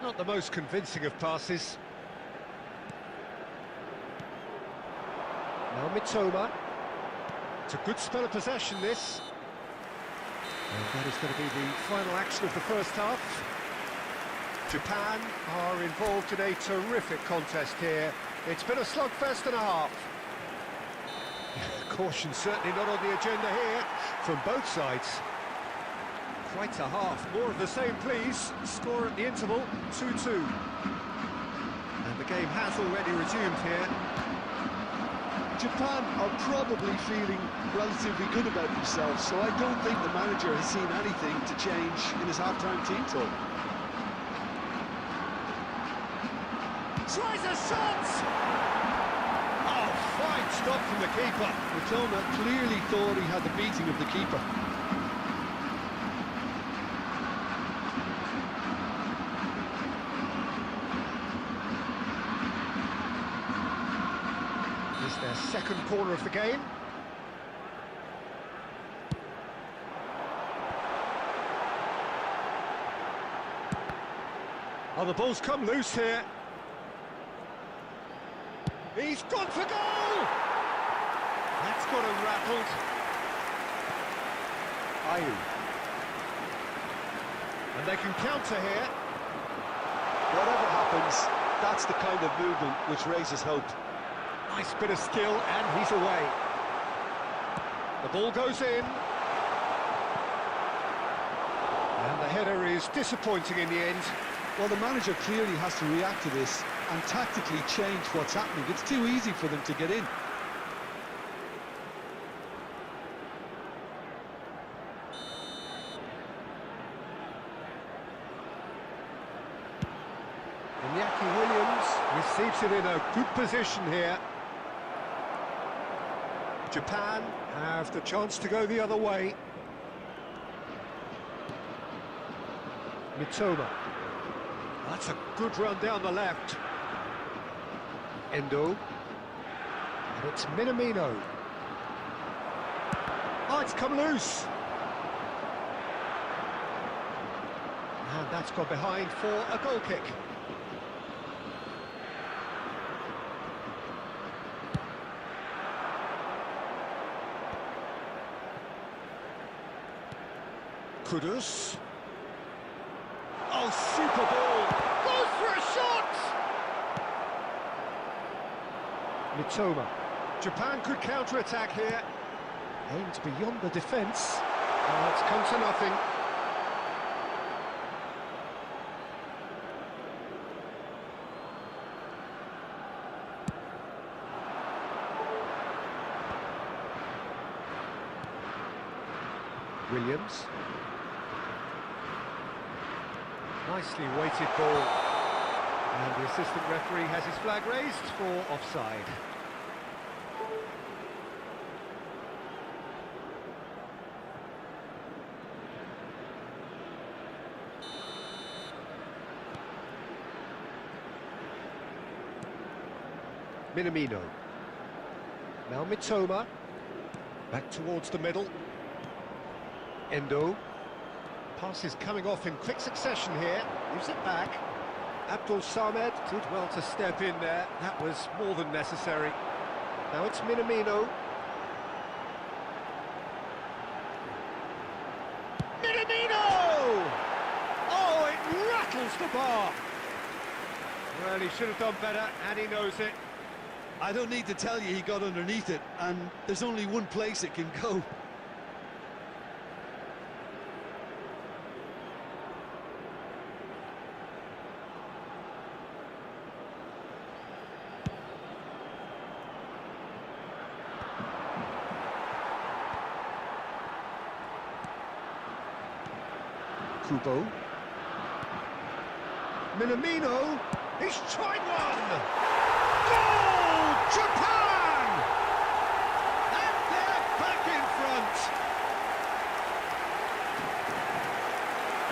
Not the most convincing of passes. Now Mitoma. It's a good spell of possession, this. And that is going to be the final action of the first half. Japan are involved in a terrific contest here. It's been a slugfest and a half. Caution certainly not on the agenda here from both sides. Quite a half. More of the same, please. Score at the interval, 2-2. And the game has already resumed here. Japan are probably feeling relatively good about themselves, so I don't think the manager has seen anything to change in his half-time team talk. Tries a shot! Oh, fine stop from the keeper. Mitoma clearly thought he had the beating of the keeper. It's their second corner of the game. Oh, the ball's come loose here. He's gone for goal! That's got him rattled. Ayew. And they can counter here. Whatever happens, that's the kind of movement which raises hope. Nice bit of skill, and he's away. The ball goes in. And the header is disappointing in the end. Well, the manager clearly has to react to this and tactically change what's happening. It's too easy for them to get in. Iñaki Williams receives it in a good position here. Japan have the chance to go the other way. Mitoma. That's a good run down the left. Endo. And it's Minamino. Oh, it's come loose. And that's gone behind for a goal kick. Kudus. Oh, super ball! Goes for a shot! Mitoma. Japan could counter-attack here. Aimed beyond the defence. Oh, it's come to nothing. Williams. Nicely weighted ball. And the assistant referee has his flag raised for offside. Minamino. Now Mitoma. Back towards the middle. Endo. Pass is coming off in quick succession here. Gives it back. Abdul Samed did well to step in there. That was more than necessary. Now it's Minamino. Minamino! Oh, it rattles the bar. Well, he should have done better, and he knows it. I don't need to tell you he got underneath it, and there's only one place it can go. Kubo. Minamino, he's tried one! Goal! Japan! And they're back in front!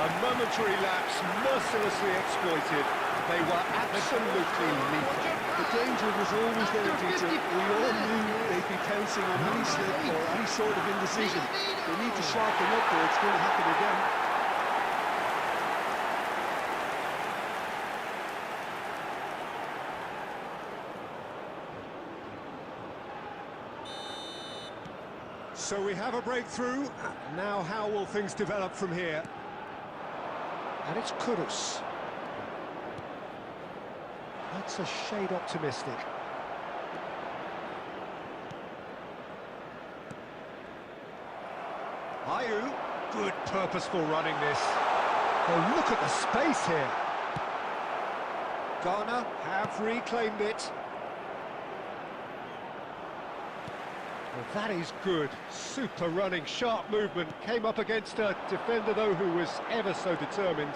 A momentary lapse mercilessly exploited. They were absolutely lethal. The danger was always there, Peter. We all knew they'd be pouncing on any slip or any sort of indecision. They need to sharpen up or it's going to happen again. So we have a breakthrough. Now how will things develop from here? And it's Kudus. That's a shade optimistic. Ayew, good purposeful running this. Oh, look at the space here. Ghana have reclaimed it. Well, that is good. Super running, sharp movement. Came up against a defender, though, who was ever so determined.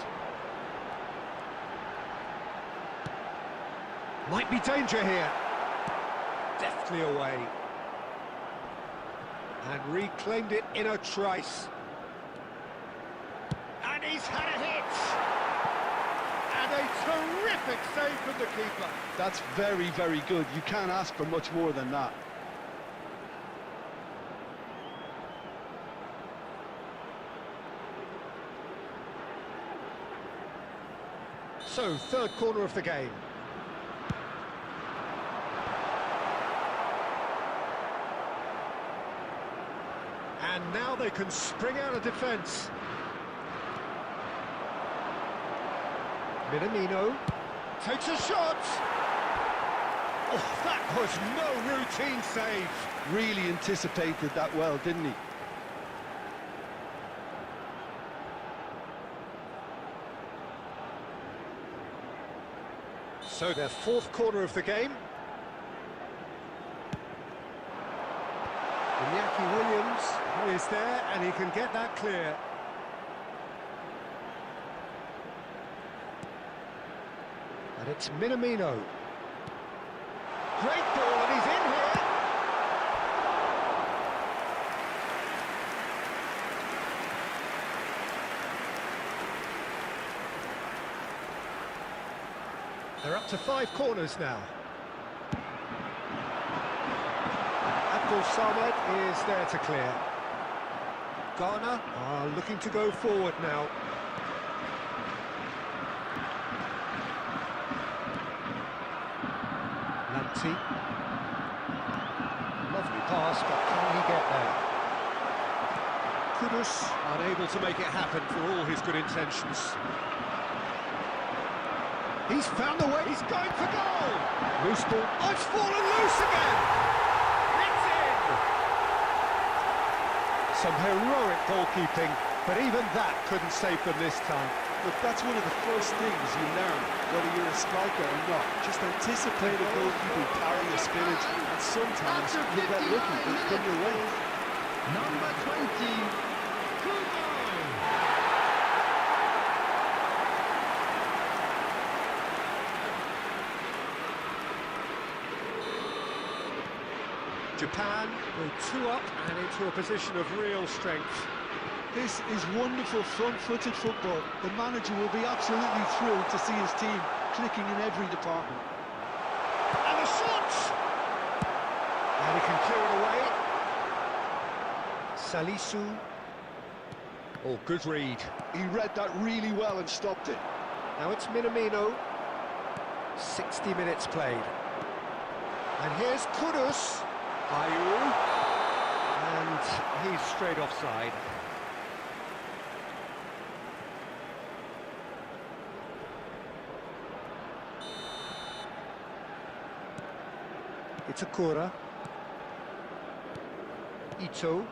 Might be danger here. Deftly away. And reclaimed it in a trice. And he's had a hit! And a terrific save from the keeper. That's very, very good. You can't ask for much more than that. So, third corner of the game. And now they can spring out of defence. Minamino takes a shot. Oh, that was no routine save. Really anticipated that well, didn't he? So their fourth corner of the game. Iñaki Williams is there and he can get that clear. And it's Minamino. Great ball and he's in here. They're up to 5 corners now. Abdul Samed is there to clear. Ghana are looking to go forward now. Lanti. Lovely pass, but can he get there? Kudus unable to make it happen for all his good intentions. He's found a way, he's going for goal! Loose ball, oh, it's fallen loose again! It's in! Some heroic goalkeeping, but even that couldn't save them this time. Look, that's one of the first things you learn, whether you're a striker or not. Just anticipate a goalkeeper parry a spillage, and sometimes you get lucky, it'll come your way. Number 20, Kubo. Japan go 2 up and into a position of real strength. This is wonderful front-footed football. The manager will be absolutely thrilled to see his team clicking in every department. And the shot! And he can clear it away. Salisu. Oh, good read. He read that really well and stopped it. Now it's Minamino. 60 minutes played. And here's Kudus. Ayew. And he's straight offside. It's Akura. Ito.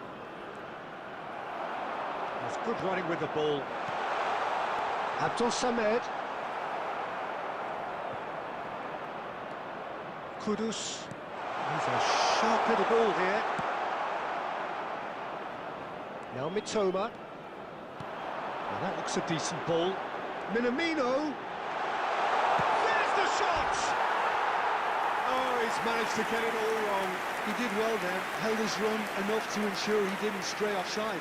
There's good running with the ball. Abdul Samed. Kudus. He's a sharp little ball here. Now Mitoma. Well, that looks a decent ball. Minamino. There's the shot! Oh, he's managed to get it all wrong. He did well then, held his run enough to ensure he didn't stray offside.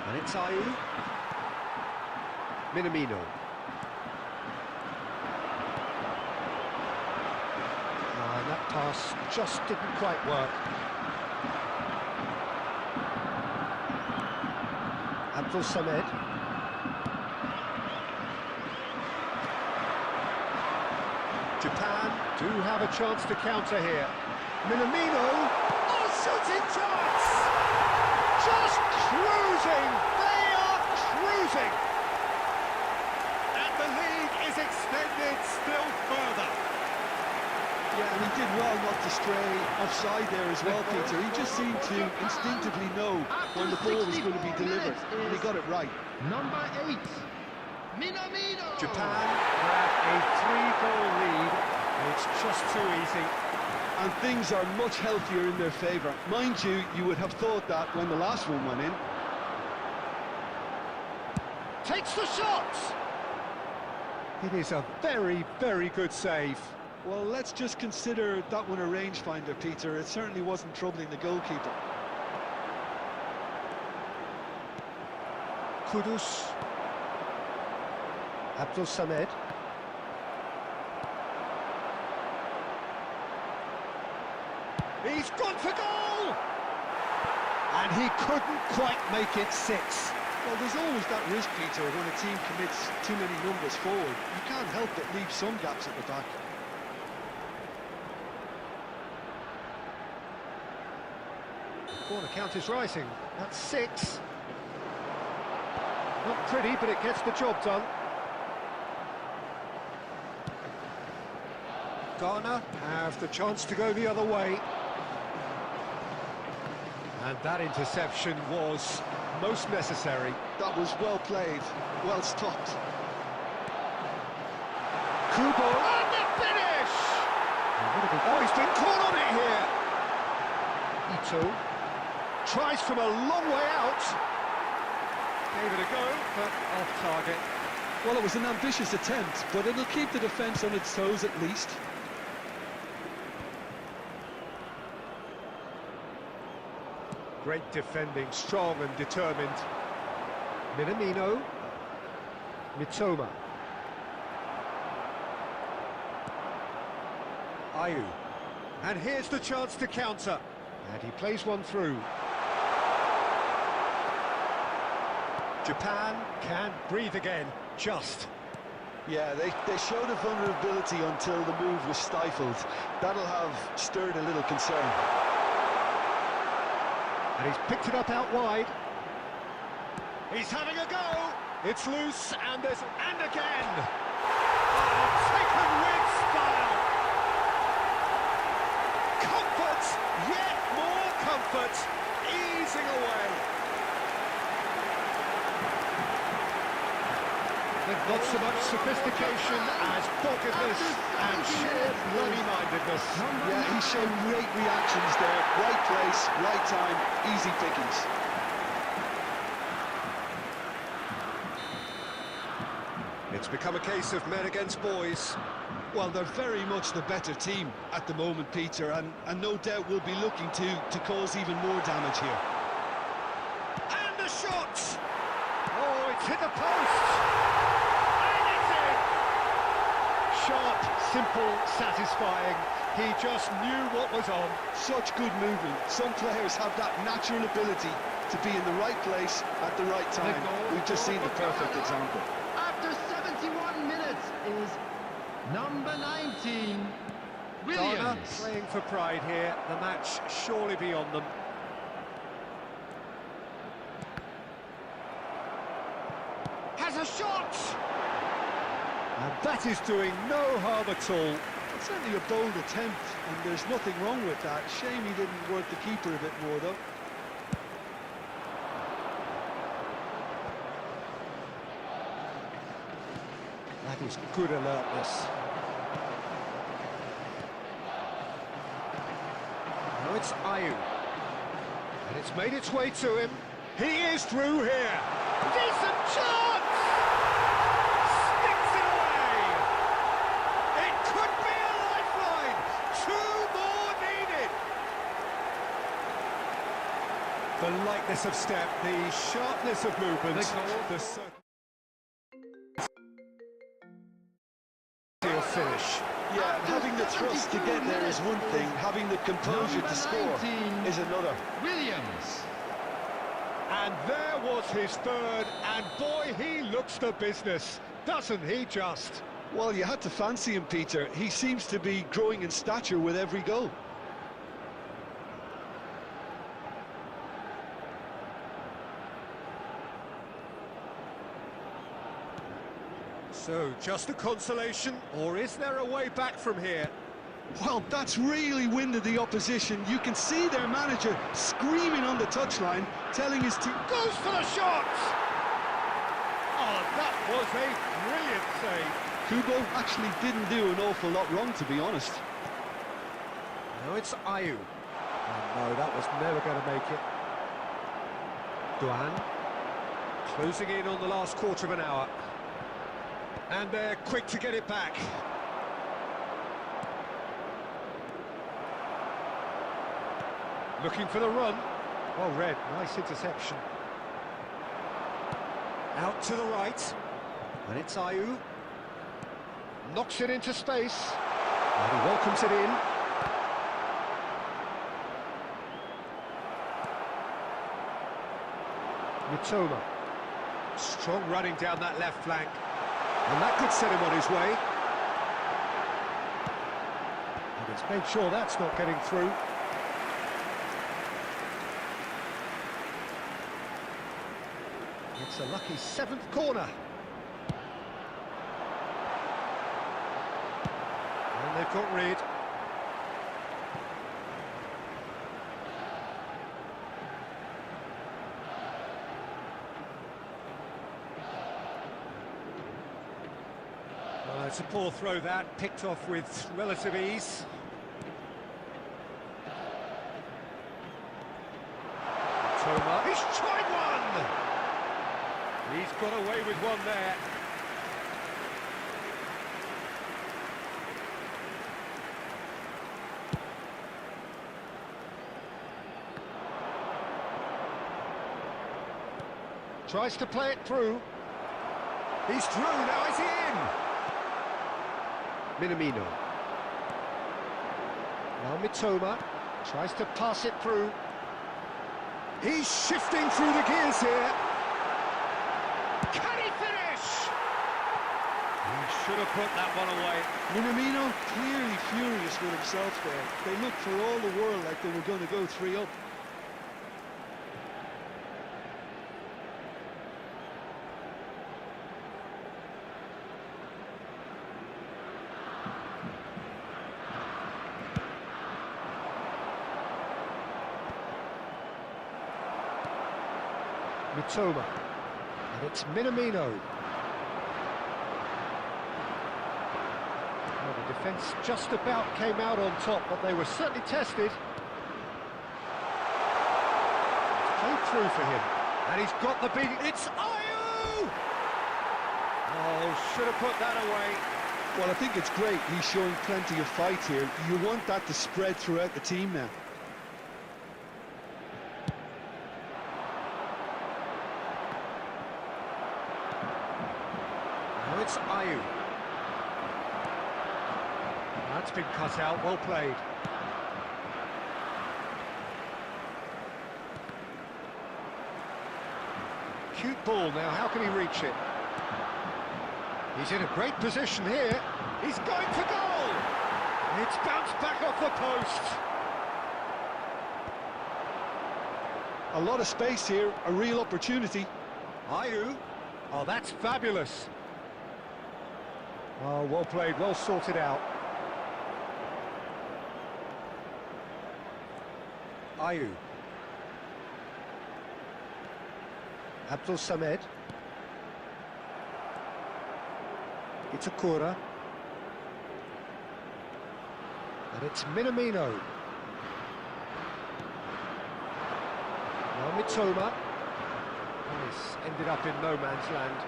And it's Ayew. Minamino. And that pass just didn't quite work. Abdul Samed. Japan do have a chance to counter here. Minamino. Oh, shooting chance! Just cruising! They are cruising! And the lead is extended still further. Yeah, and he did well not to stray offside there as well, Peter. He just seemed to instinctively know when the ball was going to be delivered, and he got it right. Number 8, Minamino. Japan have a 3-goal lead, and it's just too easy. And things are much healthier in their favour. Mind you, you would have thought that when the last one went in. Takes the shot! It is a very, very good save. Well, let's just consider that one a rangefinder, Peter. It certainly wasn't troubling the goalkeeper. Kudus. Abdul Samed. He's gone for goal! And he couldn't quite make it 6. Well, there's always that risk, Peter, when a team commits too many numbers forward. You can't help but leave some gaps at the back. The corner count is rising. That's 6. Not pretty, but it gets the job done. Ghana have the chance to go the other way. And that interception was most necessary. That was well played, well stopped. Kubo. And the finish! Oh, he's been caught on it here. Ito tries from a long way out. Gave it a go, but off target. Well, it was an ambitious attempt, but it'll keep the defence on its toes at least. Great defending, strong and determined. Minamino. Mitoma. Ayew. And here's the chance to counter. And he plays one through. Japan can breathe again, just. Yeah, they showed a vulnerability until the move was stifled. That'll have stirred a little concern. And he's picked it up out wide. He's having a go. It's loose, and there's... and again! Oh, taken with style! Comfort! Yet more comfort! Easing away! They've got so much sophistication as doggedness and sheer bloody-mindedness. Yeah, he showed great reactions there. Right place, right time, easy pickings. It's become a case of men against boys. Well, they're very much the better team at the moment, Peter, and no doubt will be looking to cause even more damage here. And the shot! Oh, it's hit the post! And it's in! Sharp, simple, satisfying. He just knew what was on. Such good movement. Some players have that natural ability to be in the right place at the right time. We've just seen the perfect example. After 71 minutes is number 19, Ghana Williams. playing for pride here. The match surely beyond them. Has a shot! And that is doing no harm at all. It's certainly a bold attempt, and there's nothing wrong with that. Shame he didn't work the keeper a bit more, though. That is good alertness. Now it's Ayew. And it's made its way to him. He is through here. Decent chance! Sticks it away! It could be a lifeline! 2 more needed! The lightness of step, the sharpness of movement, the certainty of finish. Yeah, having the trust to get there is one thing, having the composure to score is another. Williams. And there was his third, and boy, he looks the business, doesn't he just? Well, you had to fancy him, Peter. He seems to be growing in stature with every goal. So, just a consolation, or is there a way back from here? Well, that's really winded the opposition. You can see their manager screaming on the touchline, telling his team... Goes for the shot! Oh, that was a brilliant save. Kubo actually didn't do an awful lot wrong, to be honest. Now it's Ayew. Oh, no, that was never going to make it. Duan. Closing in on the last quarter of an hour. And they're quick to get it back. Looking for the run. Well read, nice interception. Out to the right. And it's Ayew. Knocks it into space. And he welcomes it in. Mitoma. Strong running down that left flank. And that could set him on his way. And he's made sure that's not getting through. It's a lucky 7th corner. And they've got Reed. Well, it's a poor throw that, picked off with relative ease. Toma, he's tried one! He's got away with one there. Tries to play it through. He's through, now is he in? Minamino. Now Mitoma tries to pass it through. He's shifting through the gears here. Can he finish? He should have put that one away. Minamino clearly furious with himself there. They looked for all the world like they were going to go 3-up. Mitoma, and it's Minamino. Well, the defence just about came out on top, but they were certainly tested. It's played through for him, and he's got the beat. It's Ayew! Oh, should have put that away. Well, I think it's great. He's showing plenty of fight here. You want that to spread throughout the team now. Now it's Ayew. That's been cut out, well played. Cute ball now, how can he reach it? He's in a great position here. He's going for goal! It's bounced back off the post. A lot of space here, a real opportunity. Ayew. Oh, that's fabulous. Oh, well played, well sorted out. Ayew. Abdul Samed. Itakura. And it's Minamino. Now Mitoma. This ended up in no man's land.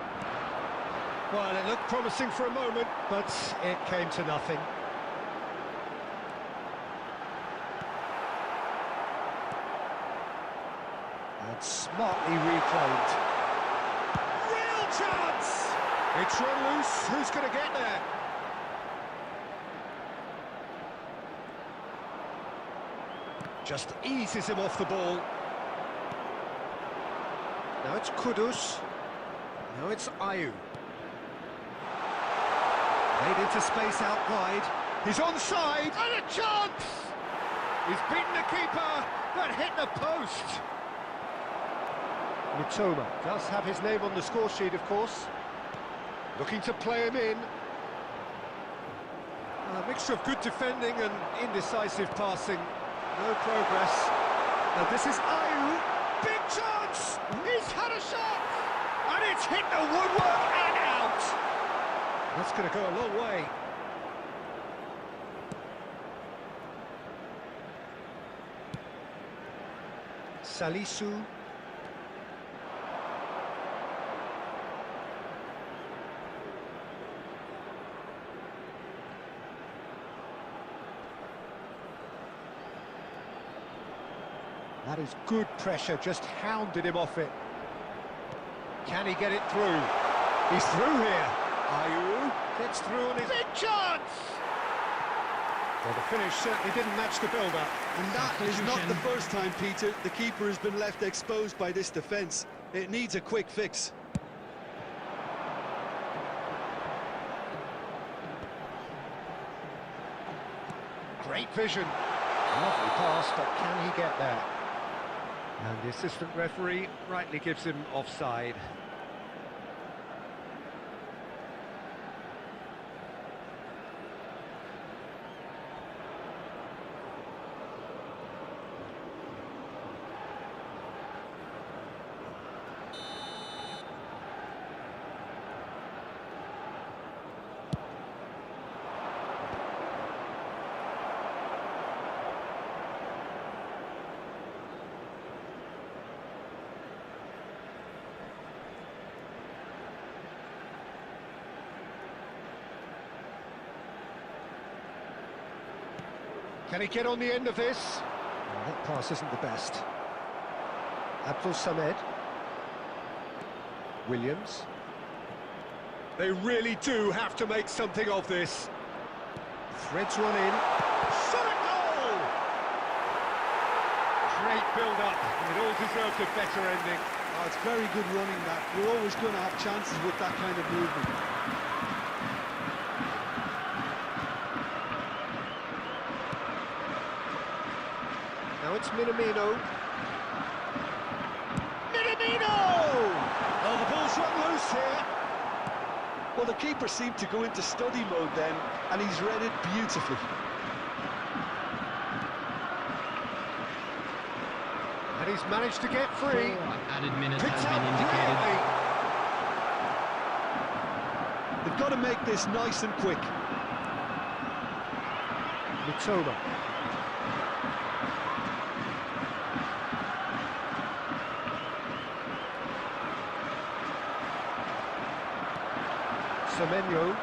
Well, it looked promising for a moment, but it came to nothing. And smartly reclaimed. Real chance! It's run loose. Who's going to get there? Just eases him off the ball. Now it's Kudus. Now it's Ayew. Played into space out wide. He's onside. And a chance! He's beaten the keeper, but hit the post. Mitoma does have his name on the score sheet, of course. Looking to play him in. A mixture of good defending and indecisive passing. No progress. And this is Ayew. Big chance! He's had a shot! And it's hit the woodwork and out! That's going to go a long way. Salisu. That is good pressure, just hounded him off it. Can he get it through? He's through here. Ayew gets through on his big chance! Well, the finish certainly didn't match the build-up. And that is not the first time, Peter, the keeper has been left exposed by this defence. It needs a quick fix. Great vision. Lovely pass, but can he get there? And the assistant referee rightly gives him offside. Can he get on the end of this? Oh, that pass isn't the best. Abdul Samed. Williams. They really do have to make something of this. Threads one in. Shot a goal! Great build-up. It all deserved a better ending. Oh, it's very good running that. You're always going to have chances with that kind of movement. Now it's Minamino. Minamino! Oh, the ball's run loose here. Well, the keeper seemed to go into study mode then, and he's read it beautifully. And he's managed to get free. Added minutes Picks has up been indicated. brilliantly. They've got to make this nice and quick. Mitoma. Semenyo.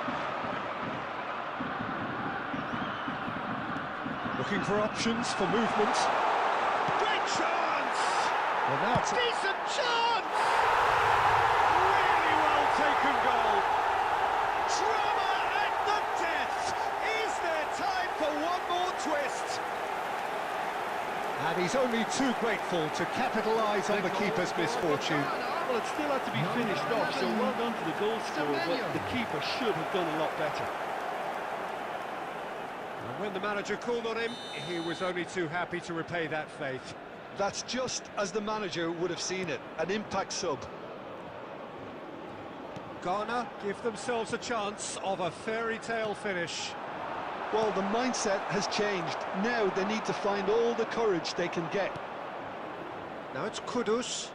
Looking for options for movement. Great chance! Well, now it's Decent chance! really well taken goal. Drama at the death! Is there time for one more twist? And he's only too grateful to capitalise on the keeper's misfortune. Well, it still had to be finished off, so well done to the goal scorer, but the keeper should have done a lot better. And when the manager called on him, he was only too happy to repay that faith. That's just as the manager would have seen it, an impact sub. Ghana give themselves a chance of a fairy tale finish. Well, the mindset has changed. Now they need to find all the courage they can get. Now it's Kudus.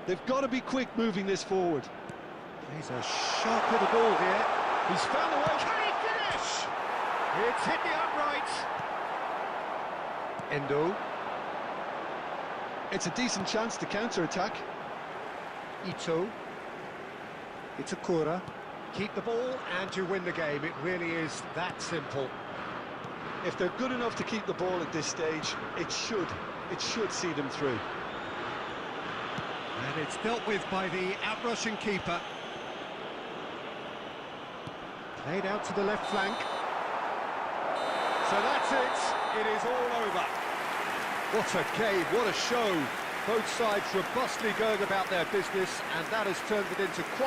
They've got to be quick moving this forward. He's a sharp little ball here. He's found a way. Can he finish? It's hit the upright. Endo. It's a decent chance to counter-attack. Ito. Itakura. Keep the ball and you win the game. It really is that simple. If they're good enough to keep the ball at this stage, it should see them through. And it's dealt with by the outrushing keeper. Played out to the left flank. So that's it. It is all over. What a game, what a show. Both sides robustly going about their business, and that has turned it into quite